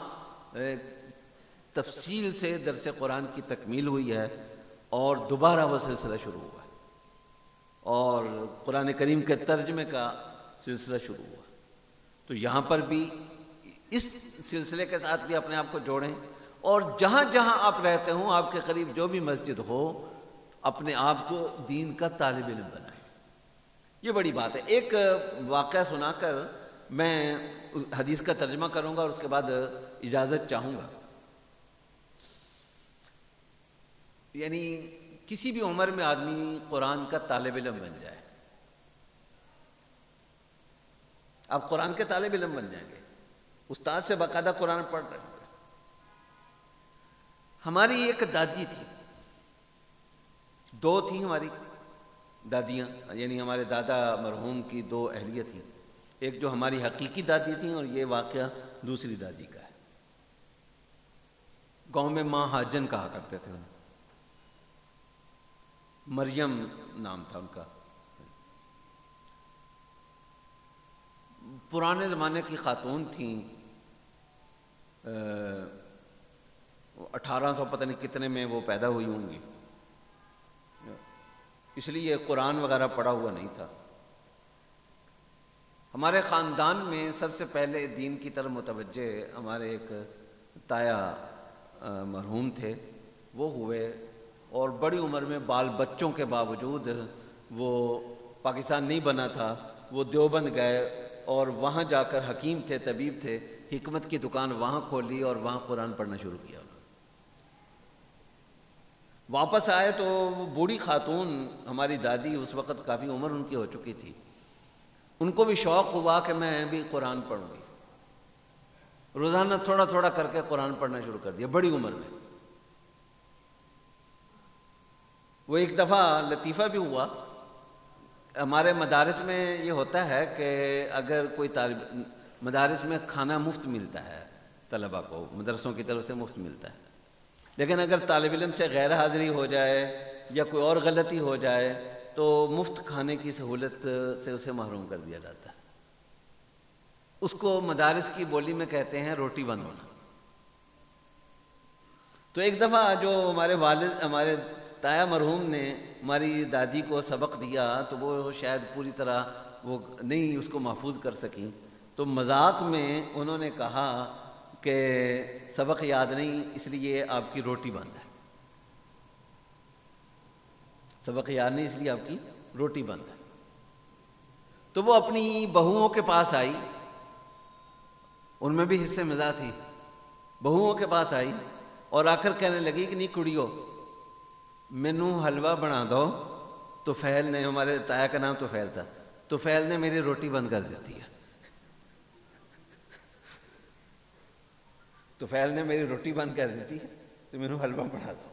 تفصیل سے درس قرآن کی تکمیل ہوئی ہے اور دوبارہ وہ سلسلہ شروع ہوا ہے، اور قرآن کریم کے ترجمے کا سلسلہ شروع ہوا۔ تو یہاں پر بھی اس سلسلے کے ساتھ بھی اپنے آپ کو جوڑیں، اور جہاں جہاں آپ رہتے ہوں، آپ کے قریب جو بھی مسجد ہو، اپنے آپ کو دین کا طالب علم بنائیں۔ یہ بڑی بات ہے۔ ایک واقعہ سنا کر میں حدیث کا ترجمہ کروں گا اور اس کے بعد اجازت چاہوں گا۔ یعنی کسی بھی عمر میں آدمی قرآن کا طالب علم بن جائے، آپ قرآن کے طالب علم بن جائیں گے، استاد سے باقاعدہ قرآن پڑھ رہے ہوں گے۔ ہماری ایک دادی تھی، 2 تھیں ہماری دادیاں، یعنی ہمارے دادا مرحوم کی 2 اہلیہ تھیں، ایک جو ہماری حقیقی دادی تھیں اور یہ واقعہ دوسری دادی کا ہے۔ گاؤں میں ماں حاجن کہا کرتے تھے انہیں، مریم نام تھا ان کا۔ پرانے زمانے کی خاتون تھیں، 1800 پتہ نہیں کتنے میں وہ پیدا ہوئی ہوں گی، اس لیے قرآن وغیرہ پڑھا ہوا نہیں تھا۔ ہمارے خاندان میں سب سے پہلے دین کی طرف متوجہ ہمارے ایک تایا مرحوم تھے، وہ ہوئے، اور بڑی عمر میں بال بچوں کے باوجود وہ پاکستان نہیں بنا تھا، وہ دیوبند گئے اور وہاں جا کر حکیم تھے، طبیب تھے، حکمت کی دکان وہاں کھولی اور وہاں قرآن پڑھنا شروع کیا۔ واپس آئے تو وہ بوڑھی خاتون ہماری دادی، اس وقت کافی عمر ان کی ہو چکی تھی، ان کو بھی شوق ہوا کہ میں بھی قرآن پڑھوں گی۔ روزانہ تھوڑا تھوڑا کر کے قرآن پڑھنا شروع کر دیا بڑی عمر میں۔ وہ ایک دفعہ لطیفہ بھی ہوا، ہمارے مدارس میں یہ ہوتا ہے کہ اگر کوئی مدارس میں کھانا مفت ملتا ہے، طلبہ کو مدرسوں کی طرف سے مفت ملتا ہے، لیکن اگر طالب علم سے غیر حاضری ہو جائے یا کوئی اور غلطی ہو جائے تو مفت کھانے کی سہولت سے اسے محروم کر دیا جاتا ہے۔ اس کو مدارس کی بولی میں کہتے ہیں روٹی بند ہونا۔ تو ایک دفعہ جو ہمارے والد، ہمارے تایا مرحوم نے ہماری دادی کو سبق دیا تو وہ شاید پوری طرح وہ نہیں اس کو محفوظ کر سکیں، تو مذاق میں انہوں نے کہا کہ سبق یاد نہیں اس لیے آپ کی روٹی بند ہے، سبق یاد نہیں اس لیے آپ کی روٹی بند ہے۔ تو وہ اپنی بہوؤں کے پاس آئی، ان میں بھی حصے مزاح تھی، بہوؤں کے پاس آئی اور آ کر کہنے لگی کہ نہیں کڑیو مینوں حلوہ بنا دو۔ طفیل نے، ہمارے تایا کا نام طفیل تھا، طفیل نے میری روٹی بند کر دیتی ہے، طفیل نے میری روٹی بند کر دیتی ہے تو مینوں حلوہ بنا دو۔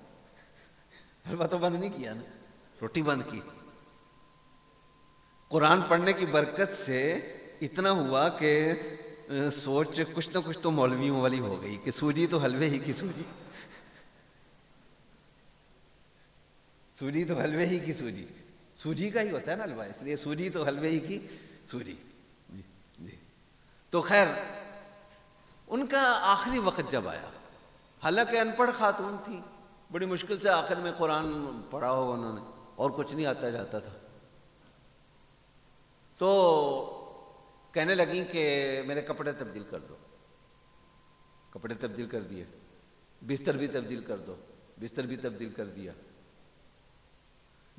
حلوہ تو بند نہیں کیا نا، روٹی بند کی۔ قرآن پڑھنے کی برکت سے اتنا ہوا کہ سوچ کچھ نہ کچھ تو مولویوں والی ہو گئی کہ سوجی تو حلوے ہی کی سوجی، سوجی تو حلوے ہی کی سوجی، سوجی کا ہی ہوتا ہے نا حلوہ، اس لیے سوجی تو حلوے ہی کی سوجی۔ جی تو خیر ان کا آخری وقت جب آیا، حالانکہ ان پڑھ خاتون تھی، بڑی مشکل سے آخر میں قرآن پڑھا ہوگا انہوں نے، اور کچھ نہیں آتا جاتا تھا، تو کہنے لگیں کہ میرے کپڑے تبدیل کر دو۔ کپڑے تبدیل کر دیے، بستر بھی تبدیل کر دو، بستر بھی تبدیل کر دیا۔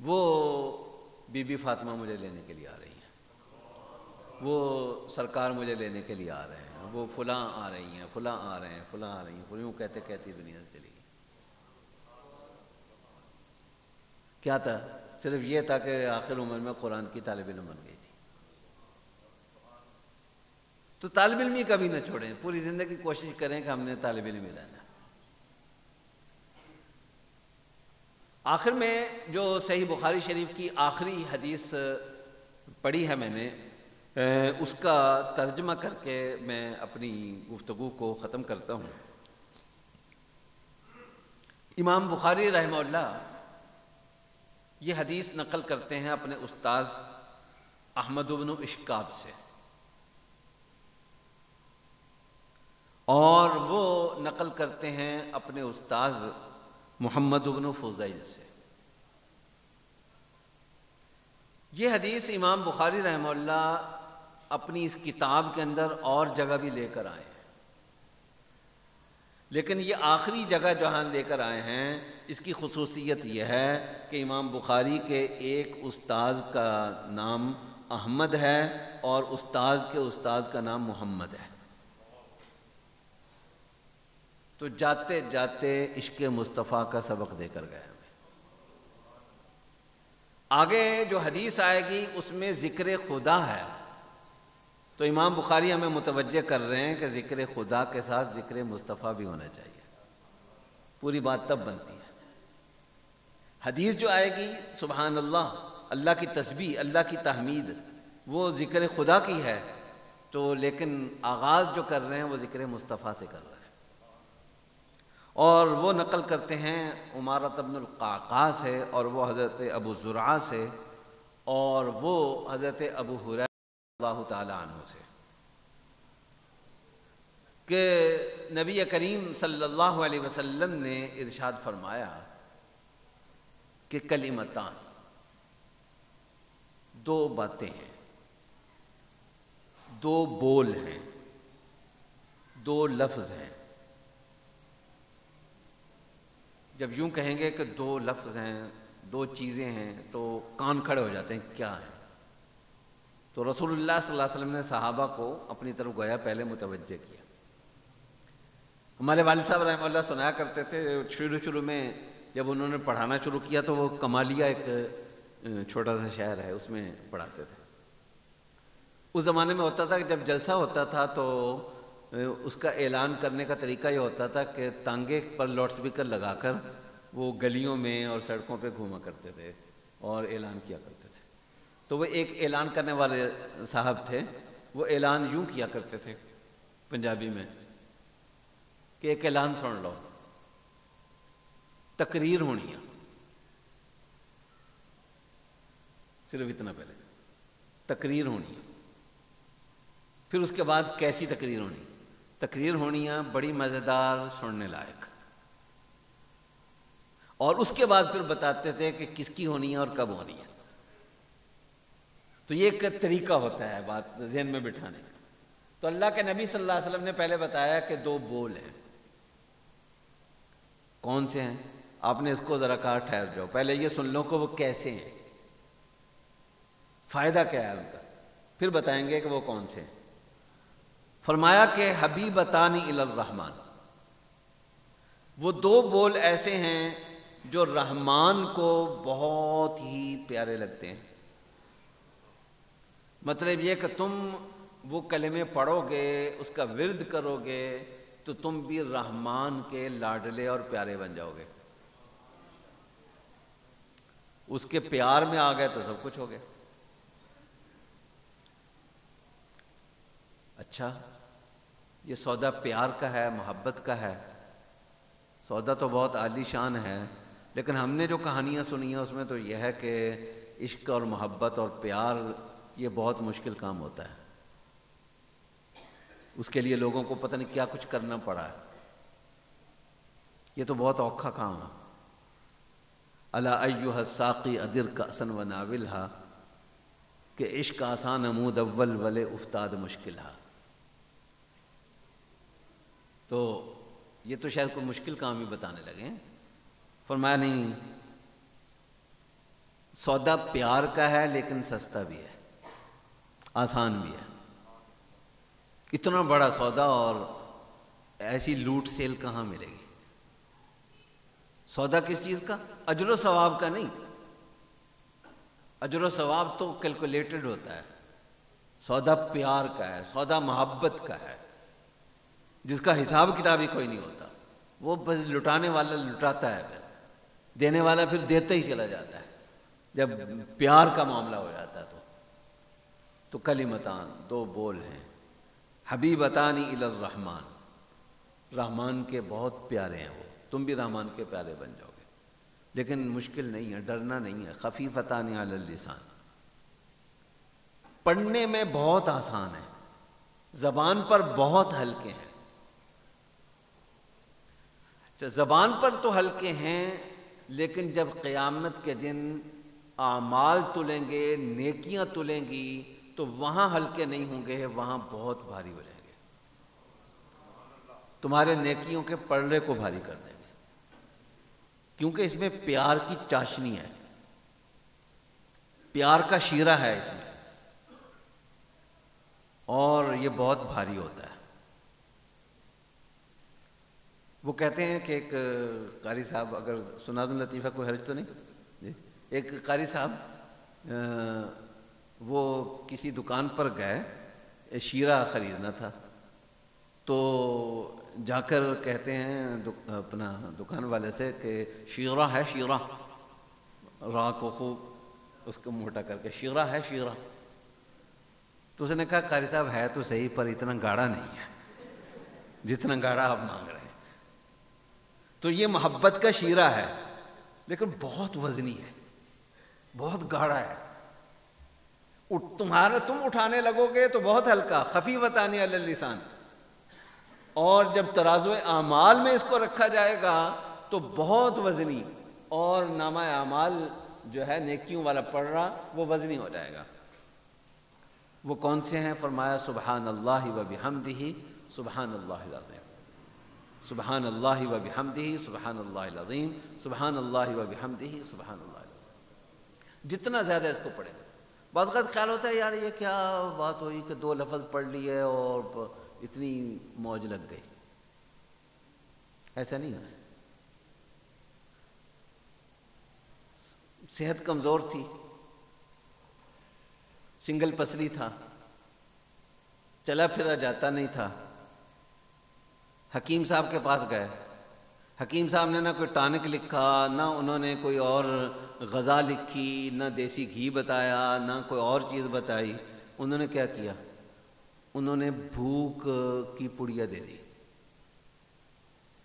وہ بی بی فاطمہ مجھے لینے کے لیے آ رہی ہیں، وہ سرکار مجھے لینے کے لیے آ رہے ہیں، وہ فلاں آ رہی ہیں، فلاں آ رہے ہیں، فلاں آ رہی ہیں، فلیوں کہتے کہتی دنیا سے چلی گئی۔ کیا تھا؟ صرف یہ تھا کہ آخر عمر میں قرآن کی طالب علم بن گئی تھی۔ تو طالب علم ہی کبھی نہ چھوڑیں، پوری زندگی کوشش کریں کہ ہم نے طالب علم ہی رہنا۔ آخر میں جو صحیح بخاری شریف کی آخری حدیث پڑھی ہے میں نے، اس کا ترجمہ کر کے میں اپنی گفتگو کو ختم کرتا ہوں۔ امام بخاری رحمہ اللہ یہ حدیث نقل کرتے ہیں اپنے استاذ احمد بن اشکاب سے، اور وہ نقل کرتے ہیں اپنے استاذ محمد بن فضیل سے۔ یہ حدیث امام بخاری رحمہ اللہ اپنی اس کتاب کے اندر اور جگہ بھی لے کر آئے ہیں، لیکن یہ آخری جگہ جہاں لے کر آئے ہیں اس کی خصوصیت یہ ہے کہ امام بخاری کے ایک استاذ کا نام احمد ہے اور استاذ کے استاذ کا نام محمد ہے، تو جاتے جاتے عشق مصطفیٰ کا سبق دے کر گئے۔ آگے جو حدیث آئے گی اس میں ذکر خدا ہے، تو امام بخاری ہمیں متوجہ کر رہے ہیں کہ ذکر خدا کے ساتھ ذکر مصطفیٰ بھی ہونا چاہیے، پوری بات تب بنتی ہے۔ حدیث جو آئے گی سبحان اللہ، اللہ کی تسبیح، اللہ کی تحمید، وہ ذکر خدا کی ہے، تو لیکن آغاز جو کر رہے ہیں وہ ذکر مصطفیٰ سے کر رہے ہیں، اور وہ نقل کرتے ہیں عمارۃ بن القعقاع سے، اور وہ حضرت ابو زرعہ سے، اور وہ حضرت ابو ہریرہ اللہ تعالی عنہ سے، کہ نبی کریم صلی اللہ علیہ وسلم نے ارشاد فرمایا کہ کلمتان، دو باتیں ہیں، دو بول ہیں، دو لفظ ہیں۔ جب یوں کہیں گے کہ دو لفظ ہیں، دو چیزیں ہیں، تو کان کھڑے ہو جاتے ہیں، کیا ہیں؟ تو رسول اللہ صلی اللہ علیہ وسلم نے صحابہ کو اپنی طرف گویا پہلے متوجہ کیا۔ ہمارے والد صاحب رحمہ اللہ سنایا کرتے تھے، شروع میں جب انہوں نے پڑھانا شروع کیا تو وہ کمالیہ ایک چھوٹا سا شہر ہے، اس میں پڑھاتے تھے۔ اس زمانے میں ہوتا تھا کہ جب جلسہ ہوتا تھا تو اس کا اعلان کرنے کا طریقہ یہ ہوتا تھا کہ تانگے پر لاؤڈ سپیکر لگا کر وہ گلیوں میں اور سڑکوں پہ گھوما کرتے تھے اور اعلان کیا کرتے تھے۔ تو وہ ایک اعلان کرنے والے صاحب تھے، وہ اعلان یوں کیا کرتے تھے پنجابی میں کہ ایک اعلان سن لو، تقریر ہونی ہے، صرف اتنا، پہلے تقریر ہونی ہے، پھر اس کے بعد کیسی تقریر ہونی؟ تقریر ہونی ہے بڑی مزیدار، سننے لائق، اور اس کے بعد پھر بتاتے تھے کہ کس کی ہونی ہے اور کب ہونی ہے۔ تو یہ ایک طریقہ ہوتا ہے بات ذہن میں بٹھانے کا۔ تو اللہ کے نبی صلی اللہ علیہ وسلم نے پہلے بتایا کہ دو بول ہیں، کون سے ہیں؟ آپ نے اس کو ذرا کہا ٹھہر جاؤ، پہلے یہ سن لو کہ وہ کیسے ہیں، فائدہ کیا ہے ان کا، پھر بتائیں گے کہ وہ کون سے ہیں۔ فرمایا کہ حبیبتان الی الرحمن، وہ دو بول ایسے ہیں جو رحمان کو بہت ہی پیارے لگتے ہیں۔ مطلب یہ کہ تم وہ کلمے پڑھو گے، اس کا ورد کرو گے، تو تم بھی رحمان کے لاڈلے اور پیارے بن جاؤ گے۔ اس کے پیار میں آ گئے تو سب کچھ ہو گیا۔ اچھا، یہ سودا پیار کا ہے، محبت کا ہے، سودا تو بہت عالی شان ہے، لیکن ہم نے جو کہانیاں سنی ہیں اس میں تو یہ ہے کہ عشق اور محبت اور پیار یہ بہت مشکل کام ہوتا ہے، اس کے لیے لوگوں کو پتہ نہیں کیا کچھ کرنا پڑا ہے، یہ تو بہت اوکھا کام ہے۔ الا ایھا الساقی ادر کأسا وناولھا، کہ عشق آسان عمود اول ولے افتاد مشکل ہے۔ تو یہ تو شاید کوئی مشکل کام ہی بتانے لگے ہیں۔ فرمایا نہیں، سودا پیار کا ہے لیکن سستا بھی ہے، آسان بھی ہے۔ اتنا بڑا سودا اور ایسی لوٹ سیل کہاں ملے گی؟ سودا کس چیز کا؟ اجر و ثواب کا نہیں، اجر و ثواب تو کیلکولیٹڈ ہوتا ہے، سودا پیار کا ہے، سودا محبت کا ہے، جس کا حساب کتاب ہی کوئی نہیں ہوتا، وہ بس لٹانے والا لٹاتا ہے، پھر دینے والا پھر دیتا ہی چلا جاتا ہے جب پیار کا معاملہ ہو جاتا ہے۔ تو تو کلمتان، دو بول ہیں، حبیبتانی الی الرحمن، رحمان کے بہت پیارے ہیں وہ، تم بھی رحمان کے پیارے بن جاؤ گے، لیکن مشکل نہیں ہے، ڈرنا نہیں ہے، خفیفتان علی اللسان، پڑھنے میں بہت آسان ہے، زبان پر بہت ہلکے ہیں۔ زبان پر تو ہلکے ہیں، لیکن جب قیامت کے دن اعمال تلیں گے، نیکیاں تلیں گی، تو وہاں ہلکے نہیں ہوں گے، وہاں بہت بھاری ہو جائیں گے، تمہارے نیکیوں کے پلڑے کو بھاری کر دیں گے، کیونکہ اس میں پیار کی چاشنی ہے، پیار کا شیرہ ہے اس میں، اور یہ بہت بھاری ہوتا ہے۔ وہ کہتے ہیں کہ ایک قاری صاحب، اگر سنا دوں لطیفہ، کوئی حرج تو نہیں جی؟ ایک قاری صاحب وہ کسی دکان پر گئے، شیرہ خریدنا تھا، تو جا کر کہتے ہیں اپنا دکان والے سے کہ شیرہ ہے شیرہ، را کو خوب اس کو موٹا کر کے، شیرہ ہے شیرہ۔ تو اس نے کہا قاری صاحب ہے تو صحیح، پر اتنا گاڑھا نہیں ہے جتنا گاڑھا آپ مانگ رہے ہیں۔ تو یہ محبت کا شیرہ ہے، لیکن بہت وزنی ہے، بہت گاڑھا ہے، تم اٹھانے لگو گے تو بہت ہلکا، خفیفتان علی اللسان، اور جب ترازو اعمال میں اس کو رکھا جائے گا تو بہت وزنی، اور نامہ اعمال جو ہے نیکیوں والا پڑھ رہا وہ وزنی ہو جائے گا۔ وہ کون سے ہیں؟ فرمایا سبحان اللہ و بحمدہ سبحان اللہ العظیم، سبحان اللہ و بحمدہ سبحان اللہ العظیم، سبحان اللہ و بحمدہ سبحان اللہ العظیم، جتنا زیادہ اس کو پڑھیں۔ بعض اوقات خیال ہوتا ہے یار یہ کیا بات ہوئی کہ 2 لفظ پڑھ لیے اور اتنی موج لگ گئی، ایسا نہیں ہے۔ صحت کمزور تھی، سنگل پسلی تھا، چلا پھرا جاتا نہیں تھا، حکیم صاحب کے پاس گئے، حکیم صاحب نے نہ کوئی ٹانک لکھا، نہ انہوں نے کوئی اور غذا لکھی، نہ دیسی گھی بتایا، نہ کوئی اور چیز بتائی، انہوں نے کیا کیا؟ انہوں نے بھوک کی پڑیا دے دی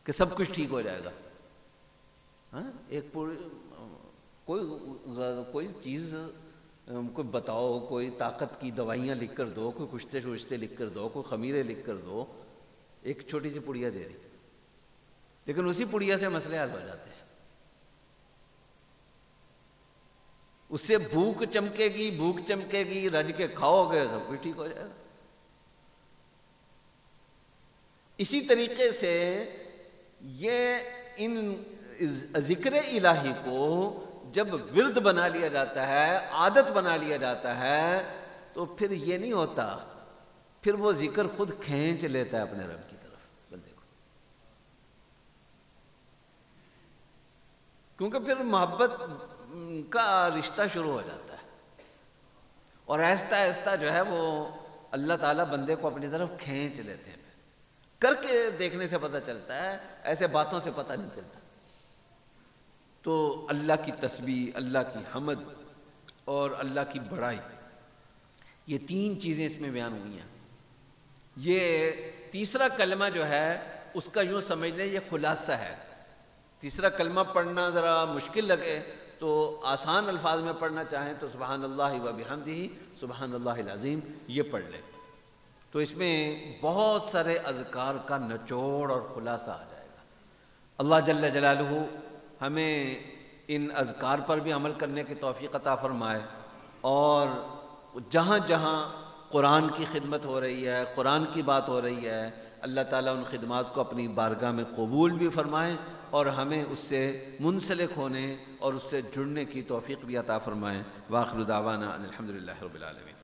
کہ سب کچھ ٹھیک ہو جائے گا۔ ہاں، ایک کوئی چیز کوئی بتاؤ، کوئی طاقت کی دوائیاں لکھ کر دو، کوئی کشتے ششتے لکھ کر دو، کوئی خمیرے لکھ کر دو، ایک چھوٹی سی پڑیا دے دی، لیکن اسی پڑیا سے مسئلے حل ہو جاتے ہیں۔ اس سے بھوک چمکے گی، رج کے کھاؤ گے سب کچھ ٹھیک ہو جائے گا۔ اسی طریقے سے یہ ان ذکر الہی کو جب ورد بنا لیا جاتا ہے، عادت بنا لیا جاتا ہے، تو پھر یہ نہیں ہوتا، پھر وہ ذکر خود کھینچ لیتا ہے اپنے رب کی طرف بندے کو، کیونکہ پھر محبت کا رشتہ شروع ہو جاتا ہے، اور آہستہ آہستہ جو ہے وہ اللہ تعالیٰ بندے کو اپنی طرف کھینچ لیتے ہیں۔ کر کے دیکھنے سے پتہ چلتا ہے، ایسے باتوں سے پتہ نہیں چلتا۔ تو اللہ کی تسبیح، اللہ کی حمد اور اللہ کی بڑائی، یہ 3 چیزیں اس میں بیان ہوئی ہیں۔ یہ تیسرا کلمہ جو ہے اس کا یوں سمجھ لیں یہ خلاصہ ہے۔ تیسرا کلمہ پڑھنا ذرا مشکل لگے تو آسان الفاظ میں پڑھنا چاہیں تو سبحان اللہ و بحمدہ سبحان اللہ العظیم یہ پڑھ لیں، تو اس میں بہت سارے اذکار کا نچوڑ اور خلاصہ آ جائے گا۔ اللہ جل جلالہ ہمیں ان اذکار پر بھی عمل کرنے کی توفیق عطا فرمائے، اور جہاں جہاں قرآن کی خدمت ہو رہی ہے، قرآن کی بات ہو رہی ہے، اللہ تعالیٰ ان خدمات کو اپنی بارگاہ میں قبول بھی فرمائیں، اور ہمیں اس سے منسلک ہونے اور اس سے جڑنے کی توفیق بھی عطا فرمائیں۔ وآخر دعوانا ان الحمد للہ رب العالمین۔